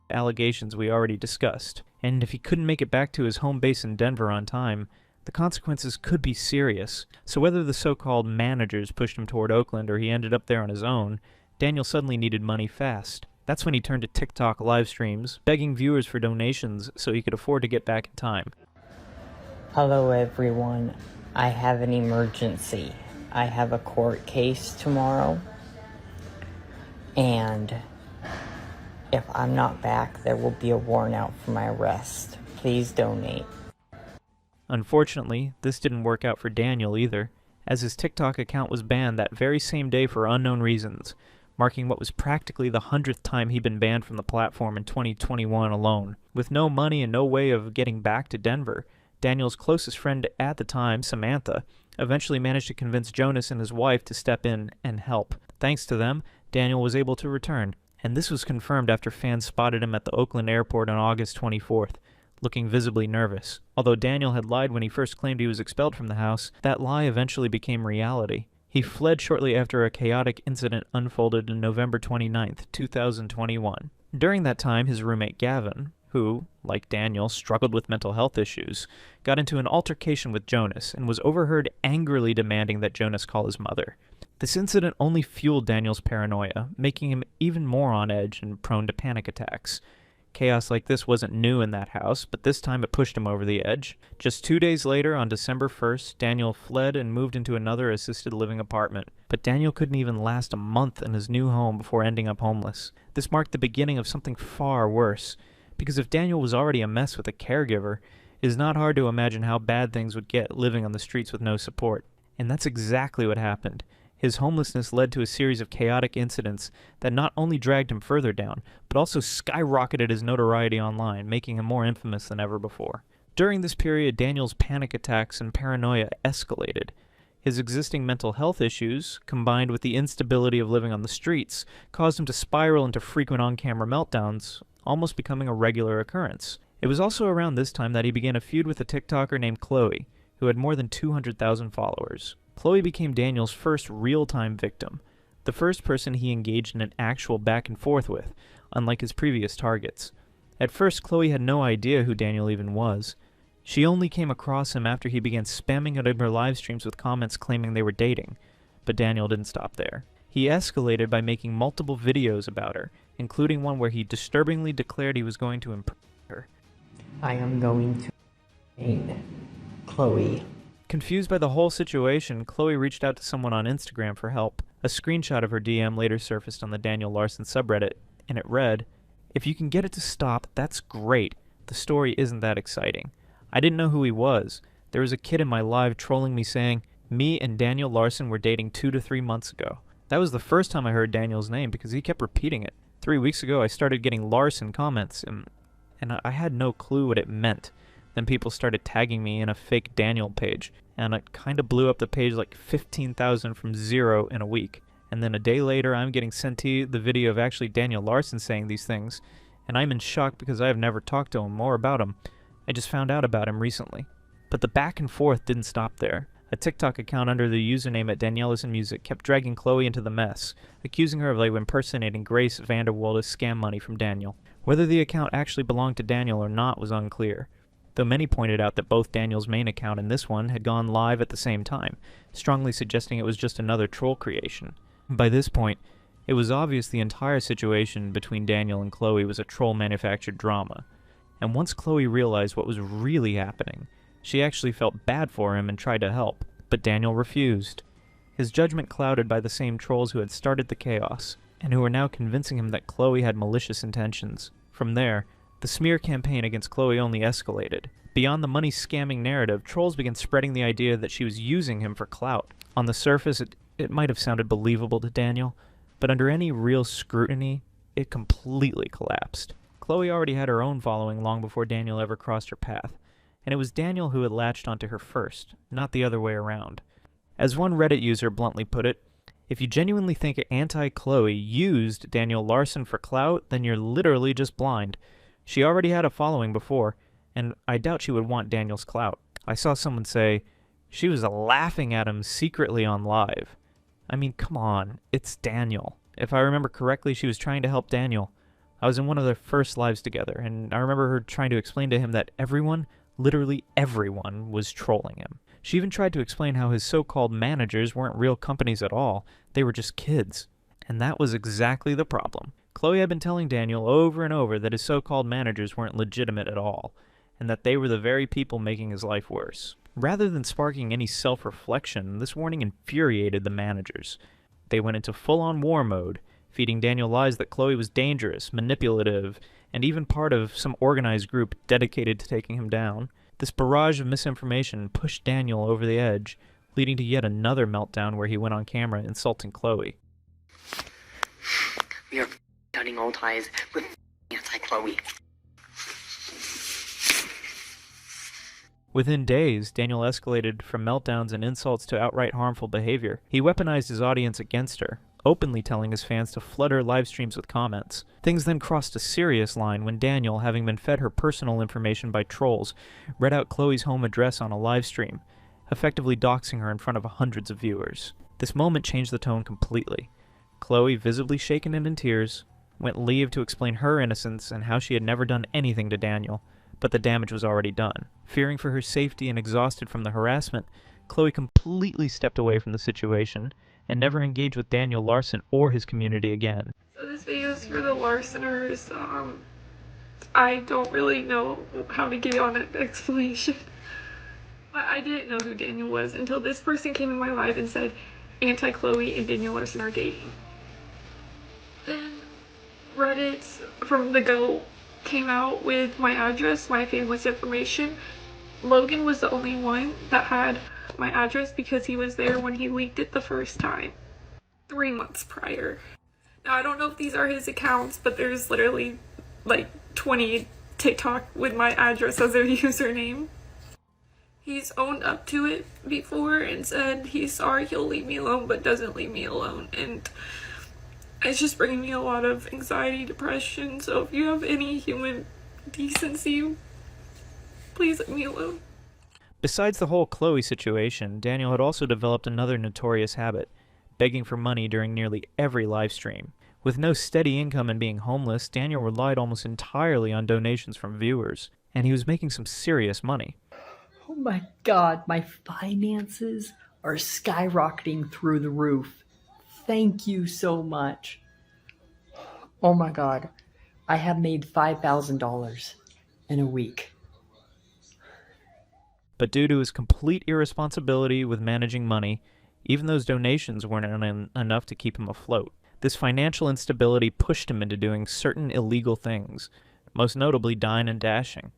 allegations we already discussed. And if he couldn't make it back to his home base in Denver on time, the consequences could be serious. So whether the so-called managers pushed him toward Oakland or he ended up there on his own, Daniel suddenly needed money fast. That's when he turned to TikTok live streams, begging viewers for donations so he could afford to get back in time. Hello everyone, I have an emergency. I have a court case tomorrow, and if I'm not back, there will be a warrant out for my arrest. Please donate. Unfortunately, this didn't work out for Daniel either, as his TikTok account was banned that very same day for unknown reasons, marking what was practically the 100th time he'd been banned from the platform in 2021 alone. With no money and no way of getting back to Denver, Daniel's closest friend at the time, Samantha, eventually managed to convince Jonas and his wife to step in and help. Thanks to them, Daniel was able to return, and this was confirmed after fans spotted him at the Oakland airport on August 24th, looking visibly nervous. Although Daniel had lied when he first claimed he was expelled from the house, that lie eventually became reality. He fled shortly after a chaotic incident unfolded on November 29th, 2021. During that time, his roommate Gavin, who, like Daniel, struggled with mental health issues, got into an altercation with Jonas and was overheard angrily demanding that Jonas call his mother. This incident only fueled Daniel's paranoia, making him even more on edge and prone to panic attacks. Chaos like this wasn't new in that house, but this time it pushed him over the edge. Just 2 days later, on December 1st, Daniel fled and moved into another assisted living apartment. But Daniel couldn't even last a month in his new home before ending up homeless. This marked the beginning of something far worse, because if Daniel was already a mess with a caregiver, it is not hard to imagine how bad things would get living on the streets with no support. And that's exactly what happened. His homelessness led to a series of chaotic incidents that not only dragged him further down, but also skyrocketed his notoriety online, making him more infamous than ever before. During this period, Daniel's panic attacks and paranoia escalated. His existing mental health issues, combined with the instability of living on the streets, caused him to spiral into frequent on-camera meltdowns, almost becoming a regular occurrence. It was also around this time that he began a feud with a TikToker named Chloe, who had more than 200,000 followers. Chloe became Daniel's first real-time victim, the first person he engaged in an actual back and forth with, unlike his previous targets. At first, Chloe had no idea who Daniel even was. She only came across him after he began spamming it in her live streams with comments claiming they were dating. But Daniel didn't stop there. He escalated by making multiple videos about her, including one where he disturbingly declared he was going to imprison her. I am going to hate Chloe. Confused by the whole situation, Chloe reached out to someone on Instagram for help. A screenshot of her DM later surfaced on the Daniel Larson subreddit, and it read, "If you can get it to stop, that's great. The story isn't that exciting. I didn't know who he was. There was a kid in my live trolling me saying, me and Daniel Larson were dating 2 to 3 months ago." That was the first time I heard Daniel's name because he kept repeating it. 3 weeks ago I started getting Larson comments, and I had no clue what it meant. Then people started tagging me in a fake Daniel page, and it kind of blew up the page like 15,000 from zero in a week. And then a day later, I'm getting sent to the video of actually Daniel Larson saying these things, and I'm in shock because I have never talked to him or about him. I just found out about him recently. But the back and forth didn't stop there. A TikTok account under the username at @DanielLarsonMusic kept dragging Chloe into the mess, accusing her of impersonating Grace Vanderwaal to scam money from Daniel. Whether the account actually belonged to Daniel or not was unclear, though many pointed out that both Daniel's main account and this one had gone live at the same time, strongly suggesting it was just another troll creation. By this point, it was obvious the entire situation between Daniel and Chloe was a troll-manufactured drama, and once Chloe realized what was really happening, she actually felt bad for him and tried to help, but Daniel refused. His judgment clouded by the same trolls who had started the chaos, and who were now convincing him that Chloe had malicious intentions. From there, the smear campaign against Chloe only escalated. Beyond the money-scamming narrative, trolls began spreading the idea that she was using him for clout. On the surface, it might have sounded believable to Daniel, but under any real scrutiny, it completely collapsed. Chloe already had her own following long before Daniel ever crossed her path, and it was Daniel who had latched onto her first, not the other way around. As one Reddit user bluntly put it, if you genuinely think anti-Chloe used Daniel Larson for clout, then you're literally just blind. She already had a following before, and I doubt she would want Daniel's clout. I saw someone say, she was laughing at him secretly on live. I mean, come on, it's Daniel. If I remember correctly, she was trying to help Daniel. I was in one of their first lives together, and I remember her trying to explain to him that everyone, literally everyone, was trolling him. She even tried to explain how his so-called managers weren't real companies at all, they were just kids. And that was exactly the problem. Chloe had been telling Daniel over and over that his so-called managers weren't legitimate at all, and that they were the very people making his life worse. Rather than sparking any self-reflection, this warning infuriated the managers. They went into full-on war mode, feeding Daniel lies that Chloe was dangerous, manipulative, and even part of some organized group dedicated to taking him down. This barrage of misinformation pushed Daniel over the edge, leading to yet another meltdown where he went on camera insulting Chloe. We are cutting all ties with anti-Chloe. Within days, Daniel escalated from meltdowns and insults to outright harmful behavior. He weaponized his audience against her, openly telling his fans to flood her live streams with comments. Things then crossed a serious line when Daniel, having been fed her personal information by trolls, read out Chloe's home address on a live stream, effectively doxing her in front of hundreds of viewers. This moment changed the tone completely. Chloe, visibly shaken and in tears, went leave to explain her innocence and how she had never done anything to Daniel, but the damage was already done. Fearing for her safety and exhausted from the harassment, Chloe completely stepped away from the situation and never engaged with Daniel Larson or his community again. So this video is for the Larsoners. I don't really know how to give on an explanation. But I didn't know who Daniel was until this person came in my life and said anti-Chloe and Daniel Larson are dating. Then Reddit from the go came out with my address, my family's information. Logan was the only one that had my address because he was there when he leaked it the first time, 3 months prior. Now I don't know if these are his accounts, but there's literally like 20 TikTok with my address as their username. He's owned up to it before and said he's sorry he'll leave me alone, but doesn't leave me alone. And it's just bringing me a lot of anxiety, depression. So if you have any human decency, please leave me alone. Besides the whole Chloe situation, Daniel had also developed another notorious habit, begging for money during nearly every live stream. With no steady income and being homeless, Daniel relied almost entirely on donations from viewers, and he was making some serious money. Oh my god, my finances are skyrocketing through the roof. Thank you so much. Oh my god, I have made $5,000 in a week. But due to his complete irresponsibility with managing money, even those donations weren't enough to keep him afloat. This financial instability pushed him into doing certain illegal things, most notably dine and dashing,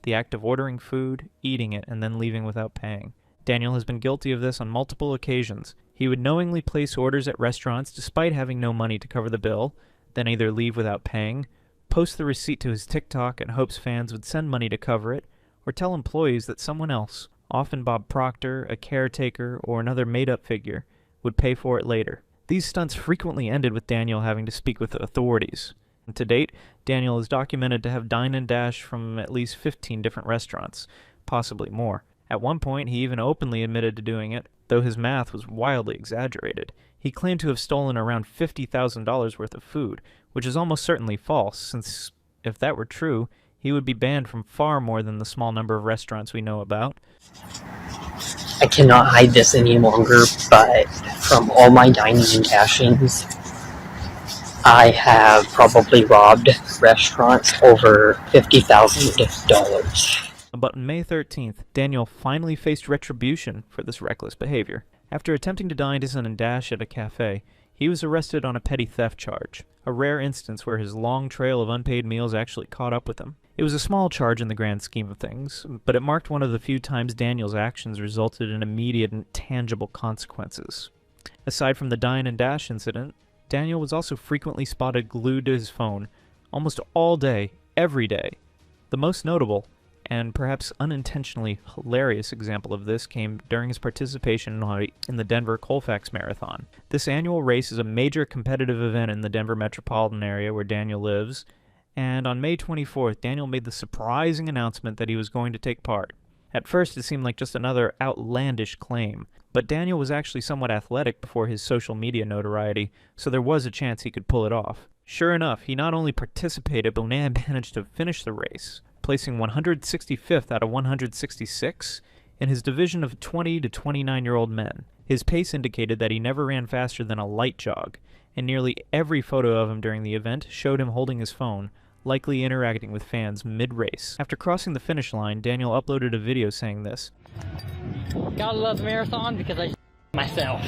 the act of ordering food, eating it, and then leaving without paying. Daniel has been guilty of this on multiple occasions. He would knowingly place orders at restaurants despite having no money to cover the bill, then either leave without paying, post the receipt to his TikTok in hopes fans would send money to cover it, or tell employees that someone else, often Bob Proctor, a caretaker, or another made-up figure, would pay for it later. These stunts frequently ended with Daniel having to speak with the authorities. And to date, Daniel is documented to have dine and dash from at least 15 different restaurants, possibly more. At one point, he even openly admitted to doing it, though his math was wildly exaggerated. He claimed to have stolen around $50,000 worth of food, which is almost certainly false, since if that were true, he would be banned from far more than the small number of restaurants we know about. I cannot hide this any longer, but from all my dining and dashings, I have probably robbed restaurants over $50,000. But on May 13th, Daniel finally faced retribution for this reckless behavior. After attempting to dine and dash at a cafe, he was arrested on a petty theft charge, a rare instance where his long trail of unpaid meals actually caught up with him. It was a small charge in the grand scheme of things, but it marked one of the few times Daniel's actions resulted in immediate and tangible consequences. Aside from the dine and dash incident, Daniel was also frequently spotted glued to his phone, almost all day, every day. The most notable, and perhaps unintentionally hilarious example of this came during his participation in the Denver Colfax Marathon. This annual race is a major competitive event in the Denver metropolitan area where Daniel lives, and on May 24th, Daniel made the surprising announcement that he was going to take part. At first, it seemed like just another outlandish claim, but Daniel was actually somewhat athletic before his social media notoriety, so there was a chance he could pull it off. Sure enough, he not only participated, but managed to finish the race, placing 165th out of 166 in his division of 20 to 29-year-old men. His pace indicated that he never ran faster than a light jog, and nearly every photo of him during the event showed him holding his phone, likely interacting with fans mid-race. After crossing the finish line, Daniel uploaded a video saying this. Gotta love the marathon because I myself.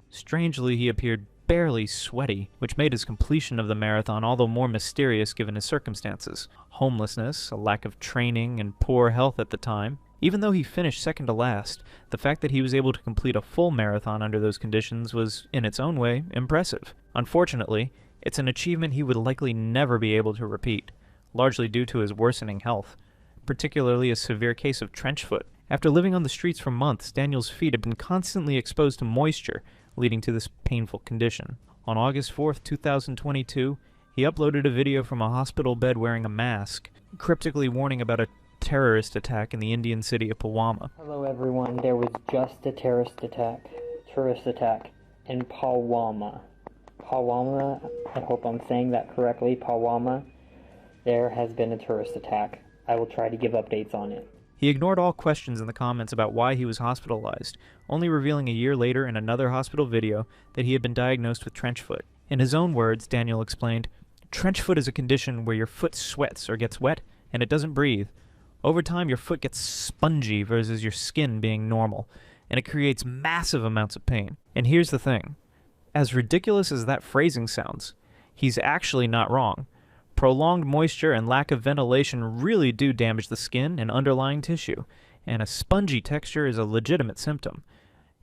Strangely, he appeared barely sweaty, which made his completion of the marathon all the more mysterious given his circumstances. Homelessness, a lack of training, and poor health at the time. Even though he finished second to last, the fact that he was able to complete a full marathon under those conditions was, in its own way, impressive. Unfortunately, it's an achievement he would likely never be able to repeat, largely due to his worsening health, particularly a severe case of trench foot. After living on the streets for months, Daniel's feet had been constantly exposed to moisture, leading to this painful condition. On August 4th, 2022, he uploaded a video from a hospital bed wearing a mask, cryptically warning about a terrorist attack in the Indian city of Pulwama. Hello everyone, there was just a tourist attack in Pulwama. Pulwama, I hope I'm saying that correctly, Pulwama. There has been a tourist attack. I will try to give updates on it. He ignored all questions in the comments about why he was hospitalized, only revealing a year later in another hospital video that he had been diagnosed with trench foot. In his own words, Daniel explained, "Trench foot is a condition where your foot sweats or gets wet, and it doesn't breathe. Over time, your foot gets spongy versus your skin being normal, and it creates massive amounts of pain." And here's the thing. As ridiculous as that phrasing sounds, he's actually not wrong. Prolonged moisture and lack of ventilation really do damage the skin and underlying tissue, and a spongy texture is a legitimate symptom.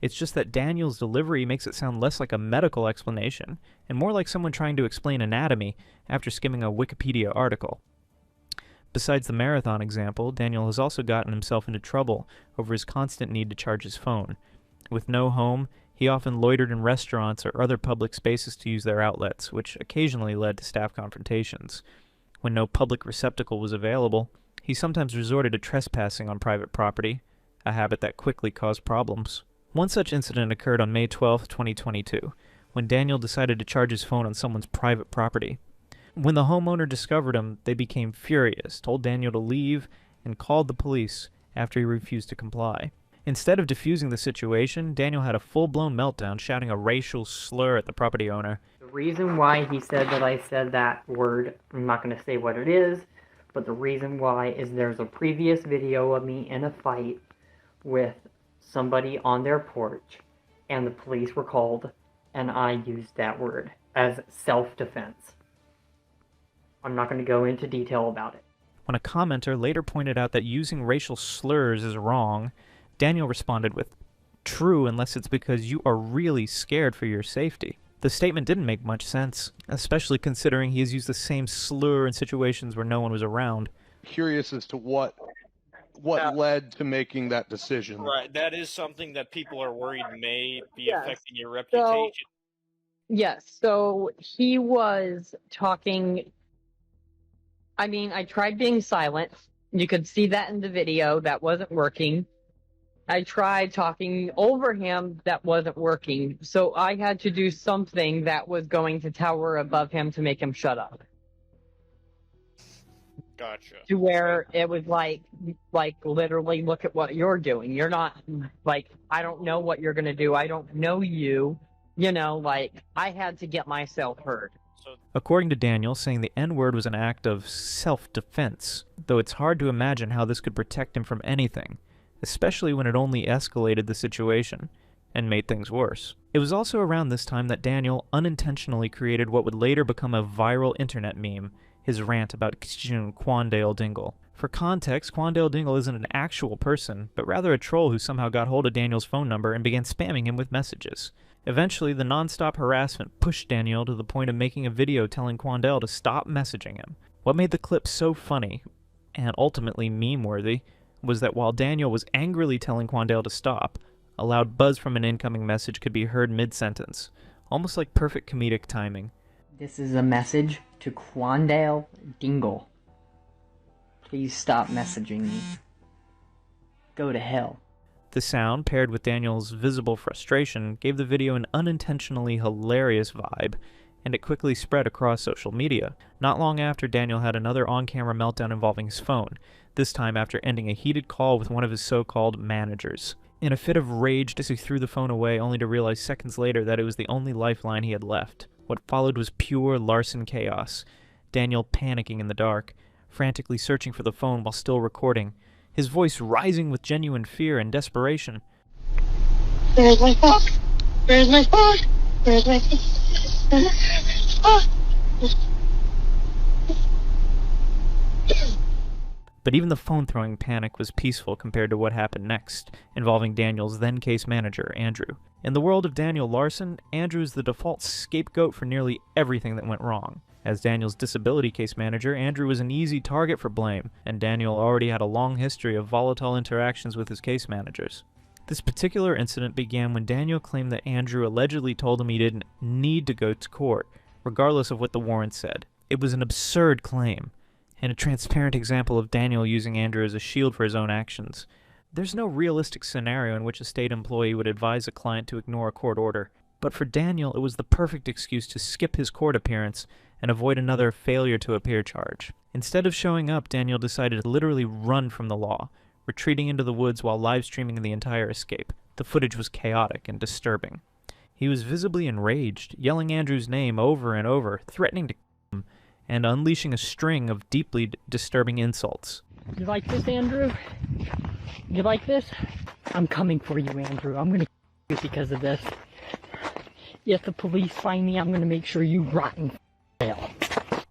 It's just that Daniel's delivery makes it sound less like a medical explanation, and more like someone trying to explain anatomy after skimming a Wikipedia article. Besides the marathon example, Daniel has also gotten himself into trouble over his constant need to charge his phone. With no home, he often loitered in restaurants or other public spaces to use their outlets, which occasionally led to staff confrontations. When no public receptacle was available, he sometimes resorted to trespassing on private property, a habit that quickly caused problems. One such incident occurred on May 12, 2022, when Daniel decided to charge his phone on someone's private property. When the homeowner discovered him, they became furious, told Daniel to leave, and called the police after he refused to comply. Instead of diffusing the situation, Daniel had a full-blown meltdown, shouting a racial slur at the property owner. The reason why he said that I said that word, I'm not going to say what it is, but the reason why is there's a previous video of me in a fight with somebody on their porch, and the police were called, and I used that word as self-defense. I'm not going to go into detail about it. When a commenter later pointed out that using racial slurs is wrong, Daniel responded with, "True, unless it's because you are really scared for your safety." The statement didn't make much sense, especially considering he has used the same slur in situations where no one was around. Curious as to what led to making that decision. Right, that is something that people are worried may be affecting your reputation. Yes, so he was talking. I mean, I tried being silent. You could see that in the video. That wasn't working. I tried talking over him. That wasn't working. So I had to do something that was going to tower above him to make him shut up. Gotcha. To where it was like literally, look at what you're doing. You're not, like, I don't know what you're going to do. I don't know you. You know, like, I had to get myself heard. According to Daniel, saying the N-word was an act of self-defense, though it's hard to imagine how this could protect him from anything, especially when it only escalated the situation and made things worse. It was also around this time that Daniel unintentionally created what would later become a viral internet meme, his rant about Quandale Dingle. For context, Quandale Dingle isn't an actual person, but rather a troll who somehow got hold of Daniel's phone number and began spamming him with messages. Eventually, the non-stop harassment pushed Daniel to the point of making a video telling Quandale to stop messaging him. What made the clip so funny, and ultimately meme-worthy, was that while Daniel was angrily telling Quandale to stop, a loud buzz from an incoming message could be heard mid-sentence, almost like perfect comedic timing. This is a message to Quandale Dingle. Please stop messaging me. Go to hell. The sound, paired with Daniel's visible frustration, gave the video an unintentionally hilarious vibe, and it quickly spread across social media. Not long after, Daniel had another on-camera meltdown involving his phone, this time after ending a heated call with one of his so-called managers. in a fit of rage as he threw the phone away, only to realize seconds later that it was the only lifeline he had left. What followed was pure Larson chaos. Daniel panicking in the dark, frantically searching for the phone while still recording, his voice rising with genuine fear and desperation. Where's my phone? Where's my phone? Where's my phone? But even the phone-throwing panic was peaceful compared to what happened next, involving Daniel's then-case manager, Andrew. In the world of Daniel Larson, Andrew is the default scapegoat for nearly everything that went wrong. As Daniel's disability case manager, Andrew was an easy target for blame, and Daniel already had a long history of volatile interactions with his case managers. This particular incident began when Daniel claimed that Andrew allegedly told him he didn't need to go to court, regardless of what the warrant said. It was an absurd claim, and a transparent example of Daniel using Andrew as a shield for his own actions. There's no realistic scenario in which a state employee would advise a client to ignore a court order, but for Daniel it was the perfect excuse to skip his court appearance and avoid another failure to appear charge. Instead of showing up, Daniel decided to literally run from the law, retreating into the woods while live-streaming the entire escape. The footage was chaotic and disturbing. He was visibly enraged, yelling Andrew's name over and over, threatening to kill him, and unleashing a string of deeply disturbing insults. You like this, Andrew? You like this? I'm coming for you, Andrew. I'm gonna kill you because of this. If the police find me, I'm gonna make sure you rot in jail.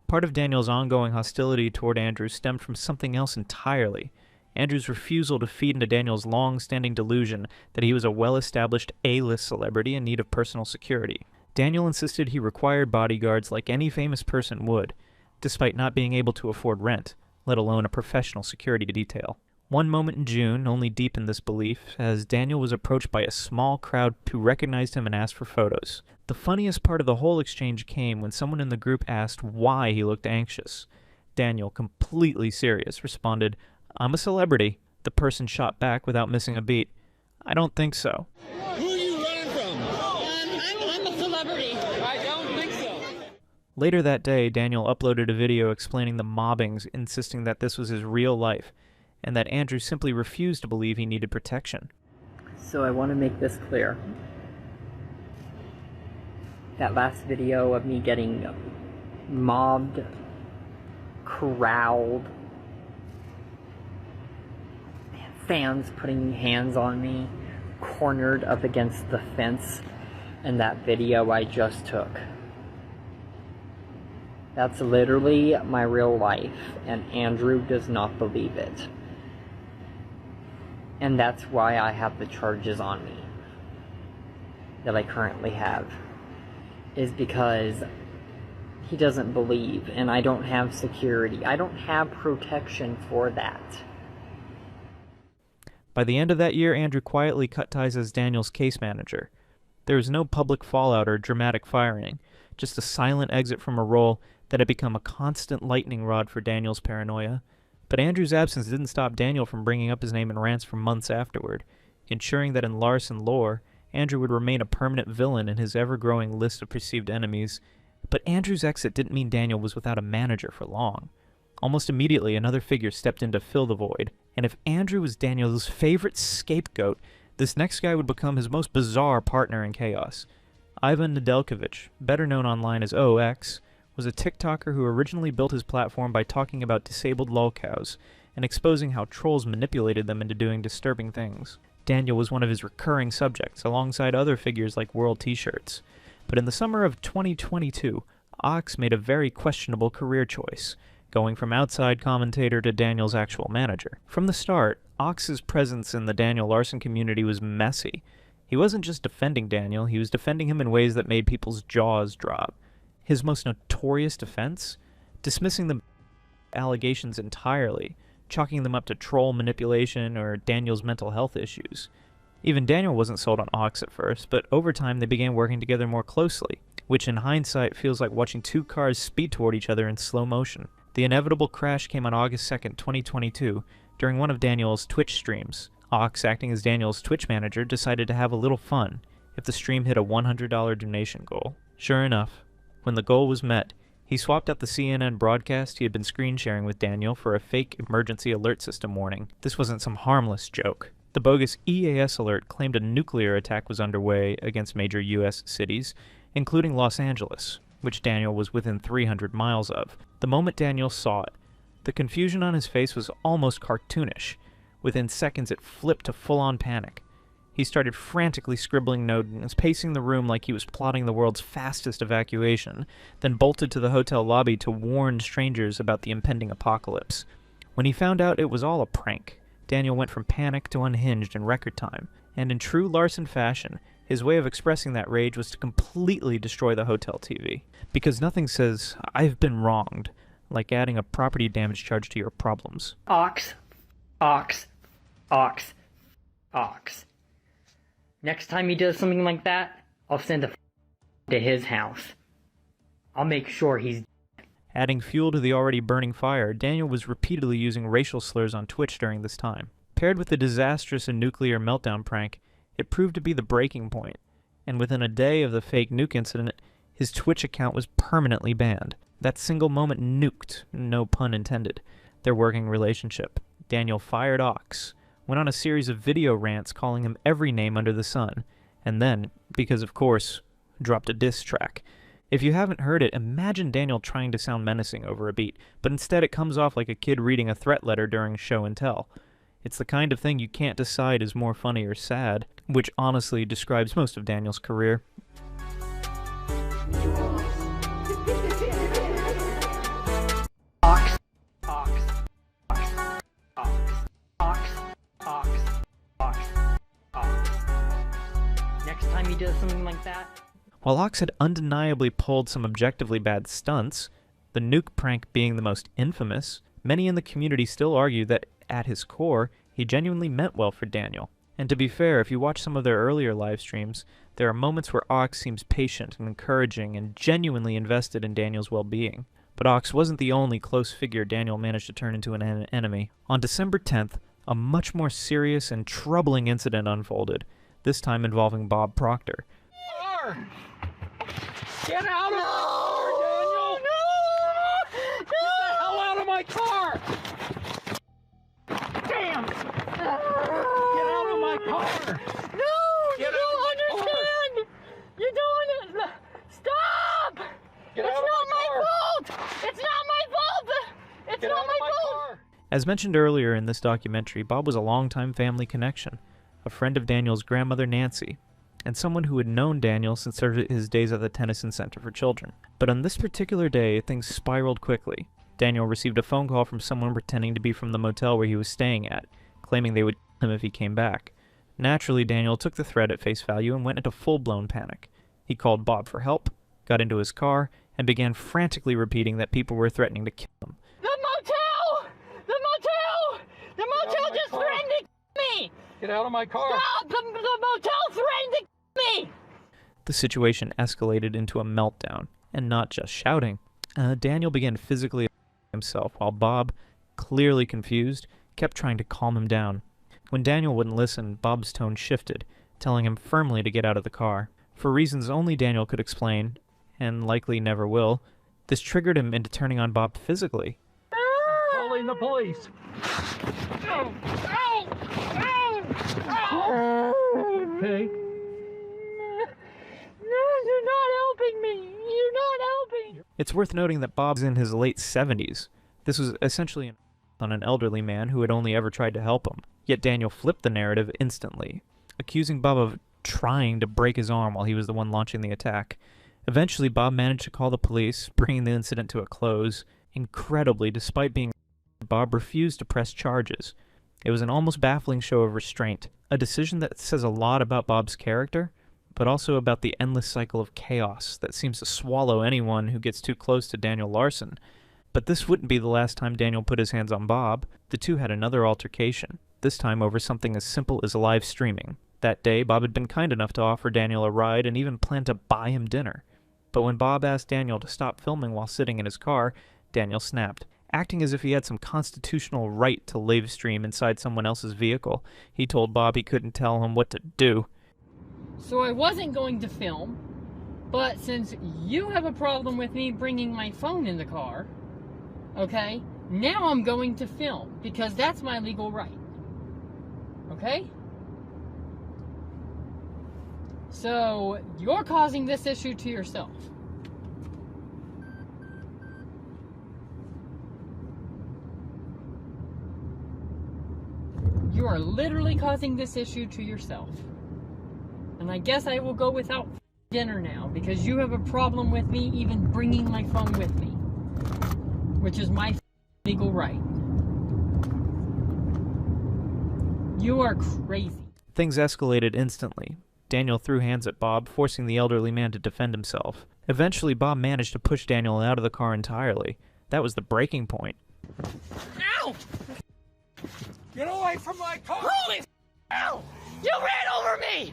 Part of Daniel's ongoing hostility toward Andrew stemmed from something else entirely. Andrew's refusal to feed into Daniel's long-standing delusion that he was a well-established A-list celebrity in need of personal security. Daniel insisted he required bodyguards like any famous person would, despite not being able to afford rent, let alone a professional security detail. One moment in June only deepened this belief, as Daniel was approached by a small crowd who recognized him and asked for photos. The funniest part of the whole exchange came when someone in the group asked why he looked anxious. Daniel, completely serious, responded, "I'm a celebrity." The person shot back without missing a beat, "I don't think so." Who are you running from? I'm a celebrity. I don't think so. Later that day, Daniel uploaded a video explaining the mobbings, insisting that this was his real life, and that Andrew simply refused to believe he needed protection. So I want to make this clear. That last video of me getting mobbed, corralled, fans putting hands on me, cornered up against the fence, and that video I just took. That's literally my real life, and Andrew does not believe it. And that's why I have the charges on me that I currently have, is because he doesn't believe, and I don't have security. I don't have protection for that. By the end of that year, Andrew quietly cut ties as Daniel's case manager. There was no public fallout or dramatic firing, just a silent exit from a role that had become a constant lightning rod for Daniel's paranoia. But Andrew's absence didn't stop Daniel from bringing up his name in rants for months afterward, ensuring that in Larson lore, Andrew would remain a permanent villain in his ever-growing list of perceived enemies. But Andrew's exit didn't mean Daniel was without a manager for long. Almost immediately, another figure stepped in to fill the void, and if Andrew was Daniel's favorite scapegoat, this next guy would become his most bizarre partner in chaos. Ivan Nedeljkovic, better known online as OX, was a TikToker who originally built his platform by talking about disabled lol cows and exposing how trolls manipulated them into doing disturbing things. Daniel was one of his recurring subjects, alongside other figures like World T-shirts. But in the summer of 2022, Ox made a very questionable career choice, going from outside commentator to Daniel's actual manager. From the start, Ox's presence in the Daniel Larson community was messy. He wasn't just defending Daniel, he was defending him in ways that made people's jaws drop. His most notorious defense? Dismissing the allegations entirely, chalking them up to troll manipulation or Daniel's mental health issues. Even Daniel wasn't sold on Ox at first, but over time they began working together more closely, which in hindsight feels like watching two cars speed toward each other in slow motion. The inevitable crash came on August 2nd, 2022, during one of Daniel's Twitch streams. Ox, acting as Daniel's Twitch manager, decided to have a little fun if the stream hit a $100 donation goal. Sure enough, when the goal was met, he swapped out the CNN broadcast he had been screen sharing with Daniel for a fake emergency alert system warning. This wasn't some harmless joke. The bogus EAS alert claimed a nuclear attack was underway against major U.S. cities, including Los Angeles, which Daniel was within 300 miles of. The moment Daniel saw it, the confusion on his face was almost cartoonish. Within seconds, it flipped to full-on panic. He started frantically scribbling notes, pacing the room like he was plotting the world's fastest evacuation, then bolted to the hotel lobby to warn strangers about the impending apocalypse. When he found out it was all a prank, Daniel went from panic to unhinged in record time, and in true Larson fashion, his way of expressing that rage was to completely destroy the hotel TV. Because nothing says, "I've been wronged," like adding a property damage charge to your problems. Ox. Next time he does something like that, I'll send a to his house. I'll make sure he's... Adding fuel to the already burning fire, Daniel was repeatedly using racial slurs on Twitch during this time. Paired with the disastrous and nuclear meltdown prank, it proved to be the breaking point, and within a day of the fake nuke incident, his Twitch account was permanently banned. That single moment nuked, no pun intended, their working relationship. Daniel fired Ox, went on a series of video rants calling him every name under the sun, and then, because of course, dropped a diss track. If you haven't heard it, imagine Daniel trying to sound menacing over a beat, but instead it comes off like a kid reading a threat letter during show and tell. It's the kind of thing you can't decide is more funny or sad, which honestly describes most of Daniel's career. Next time he does something like that... While Ox had undeniably pulled some objectively bad stunts, the nuke prank being the most infamous, many in the community still argue that, at his core, he genuinely meant well for Daniel. And to be fair, if you watch some of their earlier live streams, there are moments where Ox seems patient and encouraging and genuinely invested in Daniel's well-being. But Ox wasn't the only close figure Daniel managed to turn into an enemy. On December 10th, a much more serious and troubling incident unfolded, this time involving Bob Proctor. Get out of my car, Daniel! No! Get the hell out of my car! Damn! Get out of my car! No! You don't understand! You don't... Stop! It's not my fault! It's not my fault! It's not my fault! As mentioned earlier in this documentary, Bob was a longtime family connection, a friend of Daniel's grandmother Nancy, and someone who had known Daniel since his days at the Tennyson Center for Children. But on this particular day, things spiraled quickly. Daniel received a phone call from someone pretending to be from the motel where he was staying at, claiming they would kill him if he came back. Naturally, Daniel took the threat at face value and went into full-blown panic. He called Bob for help, got into his car, and began frantically repeating that people were threatening to kill him. The motel! The motel! The motel just threatened to kill me! Get out of my car! Stop! The motel threatened to kill me! The situation escalated into a meltdown, and not just shouting. Daniel began physically himself, while Bob, clearly confused, kept trying to calm him down. When Daniel wouldn't listen, Bob's tone shifted, telling him firmly to get out of the car. For reasons only Daniel could explain, and likely never will, this triggered him into turning on Bob physically. I'm calling the police! Ow! Ow! Ow! Ow! Okay. No, you're not helping me! You're not helping! It's worth noting that Bob's in his late 70s. This was essentially on an elderly man who had only ever tried to help him. Yet Daniel flipped the narrative instantly, accusing Bob of trying to break his arm while he was the one launching the attack. Eventually, Bob managed to call the police, bringing the incident to a close. Incredibly, despite being Bob refused to press charges. It was an almost baffling show of restraint, a decision that says a lot about Bob's character, but also about the endless cycle of chaos that seems to swallow anyone who gets too close to Daniel Larson. But this wouldn't be the last time Daniel put his hands on Bob. The two had another altercation, this time over something as simple as live streaming. That day, Bob had been kind enough to offer Daniel a ride and even planned to buy him dinner. But when Bob asked Daniel to stop filming while sitting in his car, Daniel snapped. Acting as if he had some constitutional right to live stream inside someone else's vehicle, he told Bob he couldn't tell him what to do. So I wasn't going to film, but since you have a problem with me bringing my phone in the car, okay, now I'm going to film, because that's my legal right. Okay? So, you're causing this issue to yourself. You are literally causing this issue to yourself. And I guess I will go without dinner now, because you have a problem with me even bringing my phone with me. Which is my legal right. You are crazy. Things escalated instantly. Daniel threw hands at Bob, forcing the elderly man to defend himself. Eventually, Bob managed to push Daniel out of the car entirely. That was the breaking point. Ow! Get away from my car! Holy hell! You ran over me!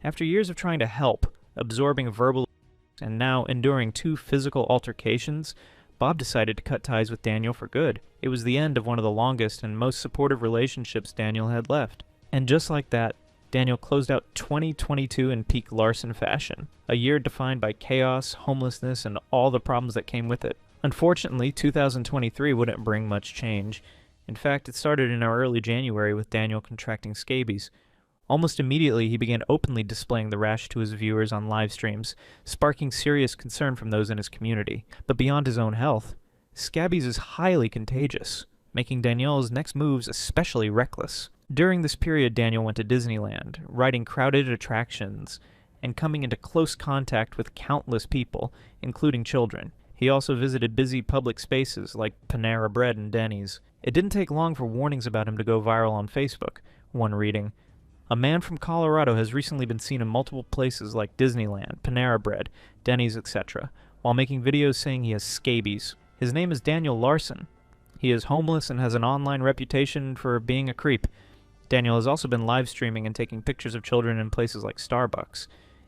After years of trying to help, absorbing verbal and now enduring 2 physical altercations, Bob decided to cut ties with Daniel for good. It was the end of one of the longest and most supportive relationships Daniel had left. And just like that, Daniel closed out 2022 in peak Larson fashion, a year defined by chaos, homelessness, and all the problems that came with it. Unfortunately, 2023 wouldn't bring much change. In fact, it started in early January with Daniel contracting scabies. Almost immediately, he began openly displaying the rash to his viewers on live streams, sparking serious concern from those in his community. But beyond his own health, scabies is highly contagious, making Daniel's next moves especially reckless. During this period, Daniel went to Disneyland, riding crowded attractions, and coming into close contact with countless people, including children. He also visited busy public spaces like Panera Bread and Denny's. It didn't take long for warnings about him to go viral on Facebook, one reading. A man from Colorado has recently been seen in multiple places like Disneyland, Panera Bread, Denny's, etc., while making videos saying he has scabies. His name is Daniel Larson. He is homeless and has an online reputation for being a creep. Daniel has also been live streaming and taking pictures of children in places like Starbucks.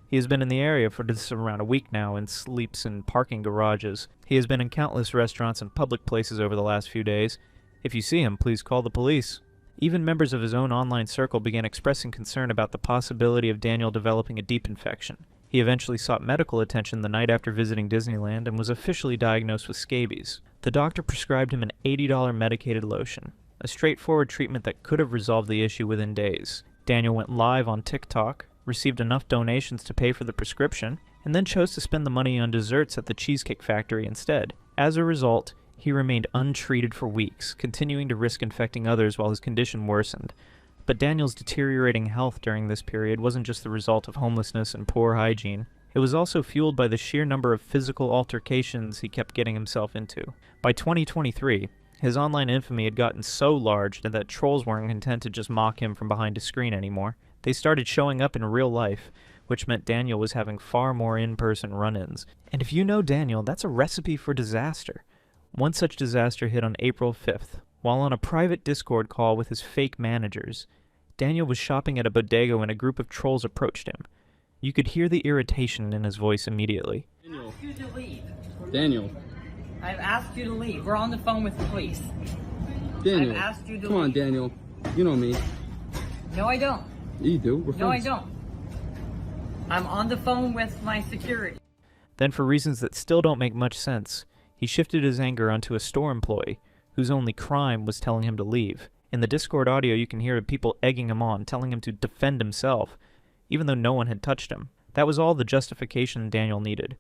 He has been in the area for just around a week now and sleeps in parking garages. He has been in countless restaurants and public places over the last few days. If you see him, please call the police. Even members of his own online circle began expressing concern about the possibility of Daniel developing a deep infection. He eventually sought medical attention the night after visiting Disneyland and was officially diagnosed with scabies. The doctor prescribed him an $80 medicated lotion, a straightforward treatment that could have resolved the issue within days. Daniel went live on TikTok, received enough donations to pay for the prescription, and then chose to spend the money on desserts at the Cheesecake Factory instead. As a result, he remained untreated for weeks, continuing to risk infecting others while his condition worsened. But Daniel's deteriorating health during this period wasn't just the result of homelessness and poor hygiene. It was also fueled by the sheer number of physical altercations he kept getting himself into. By 2023, his online infamy had gotten so large that trolls weren't content to just mock him from behind a screen anymore. They started showing up in real life, which meant Daniel was having far more in-person run-ins. And if you know Daniel, that's a recipe for disaster. One such disaster hit on April 5th. While on a private Discord call with his fake managers, Daniel was shopping at a bodega when a group of trolls approached him. You could hear the irritation in his voice immediately. Daniel. You to leave. Daniel. I've asked you to leave. We're on the phone with the police. Daniel. I've asked you to Come on, leave. Daniel. You know me. No, I don't. You do. We're No, I friends. don't. I'm on the phone with my security. Then, for reasons that still don't make much sense, he shifted his anger onto a store employee, whose only crime was telling him to leave. In the Discord audio, you can hear people egging him on, telling him to defend himself, even though no one had touched him. That was all the justification Daniel needed.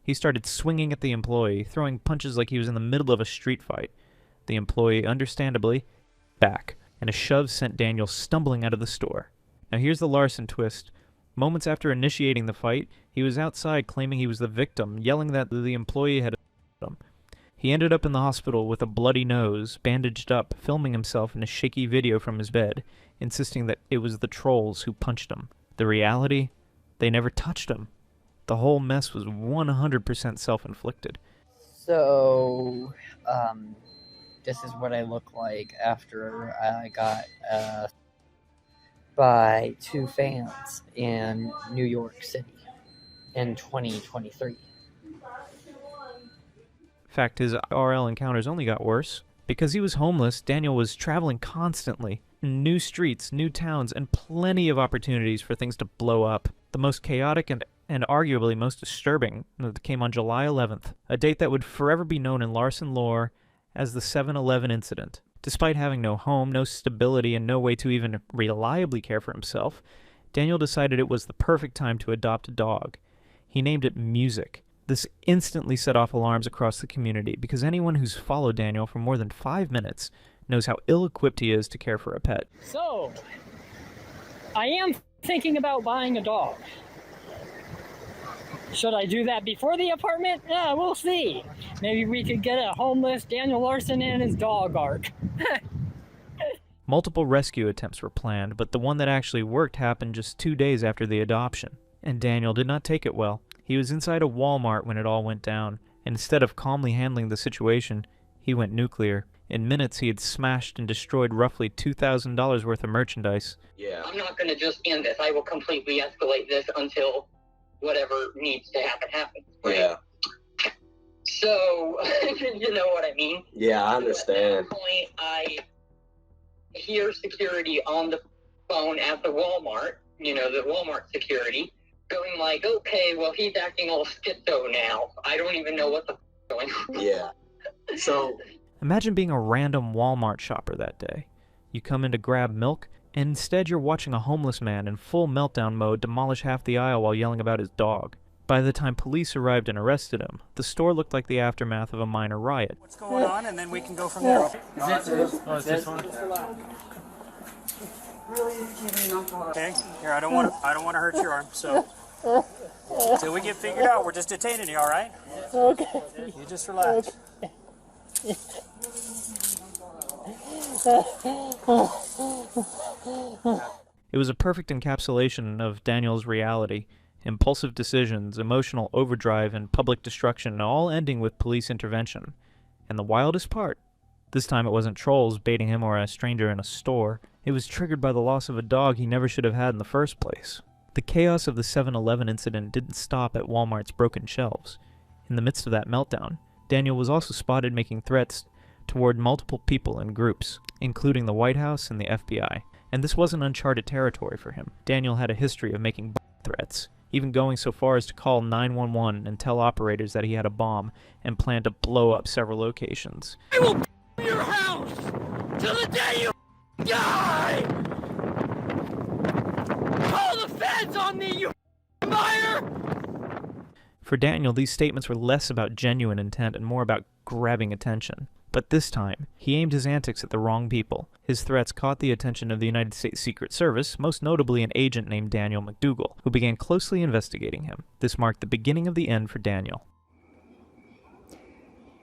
He started swinging at the employee, throwing punches like he was in the middle of a street fight. The employee, understandably, back, and a shove sent Daniel stumbling out of the store. Now here's the Larson twist. Moments after initiating the fight, he was outside claiming he was the victim, yelling that the employee had him. He ended up in the hospital with a bloody nose, bandaged up, filming himself in a shaky video from his bed, insisting that it was the trolls who punched him. The reality? They never touched him. The whole mess was 100% self-inflicted. So, this is what I look like after I got by 2 fans in New York City in 2023. In fact, his RL encounters only got worse. Because he was homeless, Daniel was traveling constantly in new streets, new towns, and plenty of opportunities for things to blow up. The most chaotic and arguably most disturbing came on July 11th, a date that would forever be known in Larson lore as the 7-11 incident. Despite having no home, no stability, and no way to even reliably care for himself, Daniel decided it was the perfect time to adopt a dog. He named it Music. This instantly set off alarms across the community because anyone who's followed Daniel for more than 5 minutes knows how ill-equipped he is to care for a pet. So, I am thinking about buying a dog. Should I do that before the apartment? Yeah, we'll see. Maybe we could get a homeless Daniel Larson and his dog arc. Multiple rescue attempts were planned, but the one that actually worked happened just 2 days after the adoption. And Daniel did not take it well. He was inside a Walmart when it all went down, and instead of calmly handling the situation, he went nuclear. In minutes, he had smashed and destroyed roughly $2,000 worth of merchandise. Yeah. I'm not going to just end this. I will completely escalate this until whatever needs to happen happens. Right? Yeah. So, you know what I mean? Yeah, I understand. At that point, I hear security on the phone at the Walmart, you know, the Walmart security, going like, okay, well, he's acting all schizo now. I don't even know what the going on. Yeah. So, imagine being a random Walmart shopper that day. You come in to grab milk, and instead you're watching a homeless man in full meltdown mode demolish half the aisle while yelling about his dog. By the time police arrived and arrested him, the store looked like the aftermath of a minor riot. What's going on, and then we can go from there. Is this one? Okay, here, I don't want to hurt your arm, so till we get figured out, we're just detaining you, all right? Okay. You just relax. It was a perfect encapsulation of Daniel's reality. Impulsive decisions, emotional overdrive, and public destruction, all ending with police intervention. And the wildest part, this time it wasn't trolls baiting him or a stranger in a store. It was triggered by the loss of a dog he never should have had in the first place. The chaos of the 7-Eleven incident didn't stop at Walmart's broken shelves. In the midst of that meltdown, Daniel was also spotted making threats toward multiple people and groups, including the White House and the FBI. And this wasn't uncharted territory for him. Daniel had a history of making threats, even going so far as to call 911 and tell operators that he had a bomb and planned to blow up several locations. I will your house till the day you die! Call the feds on me, you liar! For Daniel, these statements were less about genuine intent and more about grabbing attention. But this time, he aimed his antics at the wrong people. His threats caught the attention of the United States Secret Service, most notably an agent named Daniel McDougal, who began closely investigating him. This marked the beginning of the end for Daniel.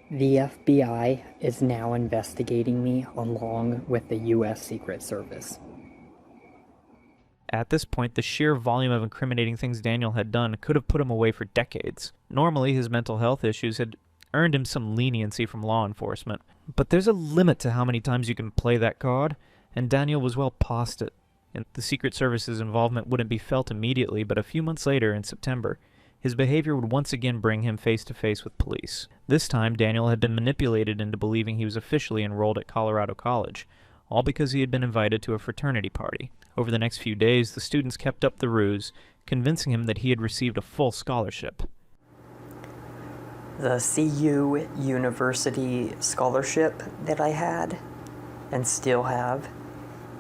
The FBI is now investigating me along with the U.S. Secret Service. At this point, the sheer volume of incriminating things Daniel had done could have put him away for decades. Normally, his mental health issues had earned him some leniency from law enforcement. But there's a limit to how many times you can play that card, and Daniel was well past it. And the Secret Service's involvement wouldn't be felt immediately, but a few months later, in September, his behavior would once again bring him face to face with police. This time, Daniel had been manipulated into believing he was officially enrolled at Colorado College, all because he had been invited to a fraternity party. Over the next few days, the students kept up the ruse, convincing him that he had received a full scholarship. The CU University scholarship that I had, and still have,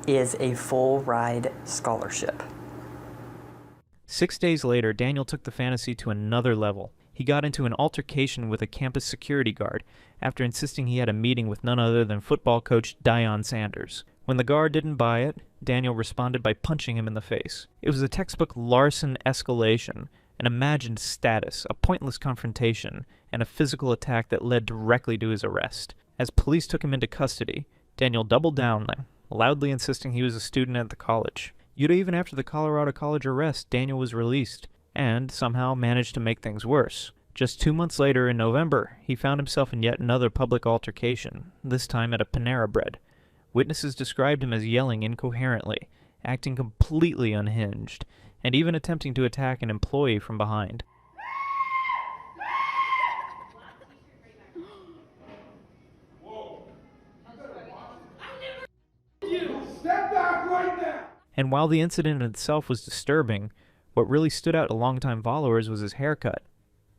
is a full ride scholarship. 6 days later, Daniel took the fantasy to another level. He got into an altercation with a campus security guard after insisting he had a meeting with none other than football coach Deion Sanders. When the guard didn't buy it, Daniel responded by punching him in the face. It was a textbook Larson escalation, an imagined status, a pointless confrontation, and a physical attack that led directly to his arrest. As police took him into custody, Daniel doubled down, loudly insisting he was a student at the college. Yet even after the Colorado College arrest, Daniel was released, and somehow managed to make things worse. Just 2 months later, in November, he found himself in yet another public altercation, this time at a Panera Bread. Witnesses described him as yelling incoherently, acting completely unhinged, and even attempting to attack an employee from behind. Step back right now! And while the incident in itself was disturbing, what really stood out to longtime followers was his haircut,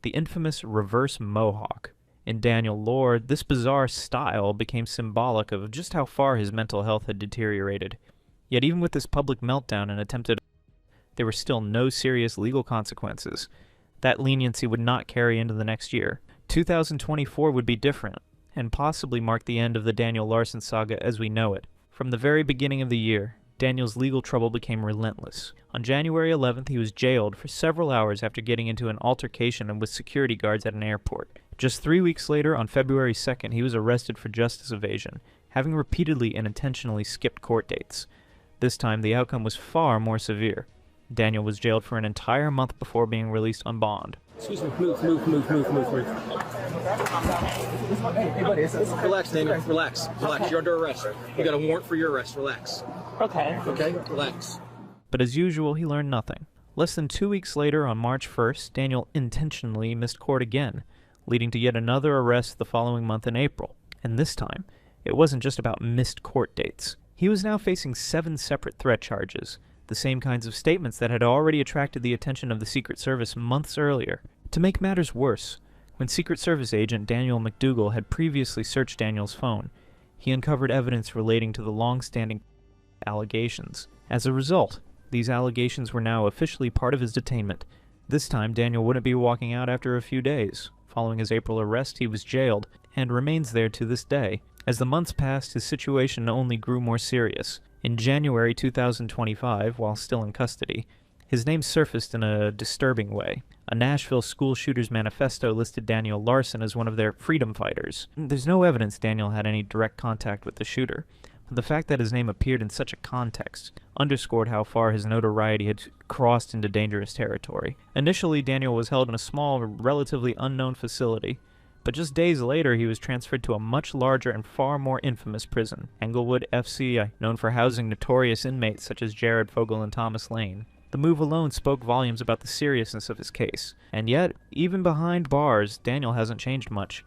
the infamous reverse mohawk. In Daniel lore, this bizarre style became symbolic of just how far his mental health had deteriorated. Yet even with this public meltdown and attempted, there were still no serious legal consequences. That leniency would not carry into the next year. 2024 would be different, and possibly mark the end of the Daniel Larson saga as we know it. From the very beginning of the year, Daniel's legal trouble became relentless. On January 11th, he was jailed for several hours after getting into an altercation with security guards at an airport. Just 3 weeks later, on February 2nd, he was arrested for justice evasion, having repeatedly and intentionally skipped court dates. This time, the outcome was far more severe. Daniel was jailed for an entire month before being released on bond. Excuse me, move. Hey, buddy, relax, Daniel, relax. You're under arrest. You got a warrant for your arrest, relax. Okay, relax. But as usual, he learned nothing. Less than 2 weeks later, on March 1st, Daniel intentionally missed court again, leading to yet another arrest the following month in April. And this time, it wasn't just about missed court dates. He was now facing 7 separate threat charges, the same kinds of statements that had already attracted the attention of the Secret Service months earlier. To make matters worse, when Secret Service agent Daniel McDougal had previously searched Daniel's phone, he uncovered evidence relating to the long-standing allegations. As a result, these allegations were now officially part of his detainment. This time, Daniel wouldn't be walking out after a few days. Following his April arrest, he was jailed, and remains there to this day. As the months passed, his situation only grew more serious. In January 2025, while still in custody, his name surfaced in a disturbing way. A Nashville school shooter's manifesto listed Daniel Larson as one of their freedom fighters. There's no evidence Daniel had any direct contact with the shooter, but the fact that his name appeared in such a context underscored how far his notoriety had crossed into dangerous territory. Initially, Daniel was held in a small, relatively unknown facility, but just days later he was transferred to a much larger and far more infamous prison, Englewood FC, known for housing notorious inmates such as Jared Fogle and Thomas Lane. The move alone spoke volumes about the seriousness of his case, and yet, even behind bars, Daniel hasn't changed much.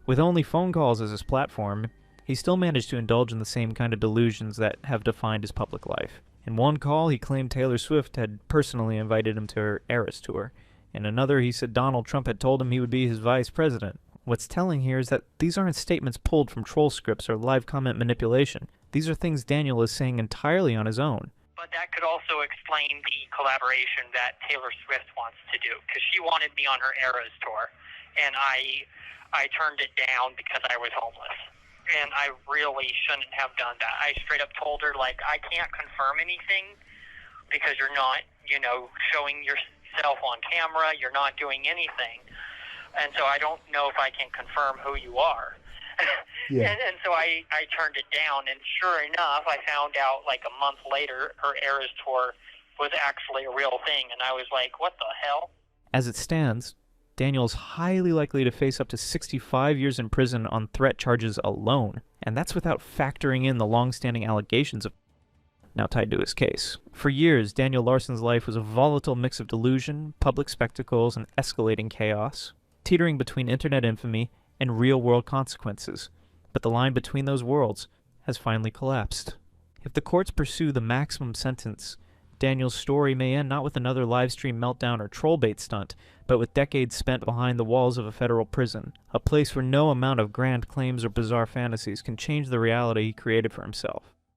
With only phone calls as his platform, he still managed to indulge in the same kind of delusions that have defined his public life. In one call, he claimed Taylor Swift had personally invited him to her Eras tour. In another, he said Donald Trump had told him he would be his vice president. What's telling here is that these aren't statements pulled from troll scripts or live comment manipulation. These are things Daniel is saying entirely on his own. But that could also explain the collaboration that Taylor Swift wants to do, because she wanted me on her Eras tour, and I turned it down because I was homeless. And I really shouldn't have done that. I straight up told her, like, I can't confirm anything because you're not, showing yourself on camera, you're not doing anything. And so I don't know if I can confirm who you are. Yeah. And so I turned it down, and sure enough, I found out like a month later her Eras tour was actually a real thing, and I was like, what the hell? As it stands, Daniel is highly likely to face up to 65 years in prison on threat charges alone, and that's without factoring in the long-standing allegations of now tied to his case. For years, Daniel Larson's life was a volatile mix of delusion, public spectacles, and escalating chaos, teetering between internet infamy and real-world consequences. But the line between those worlds has finally collapsed. If the courts pursue the maximum sentence, Daniel's story may end not with another livestream meltdown or troll bait stunt, but with decades spent behind the walls of a federal prison, a place where no amount of grand claims or bizarre fantasies can change the reality he created for himself.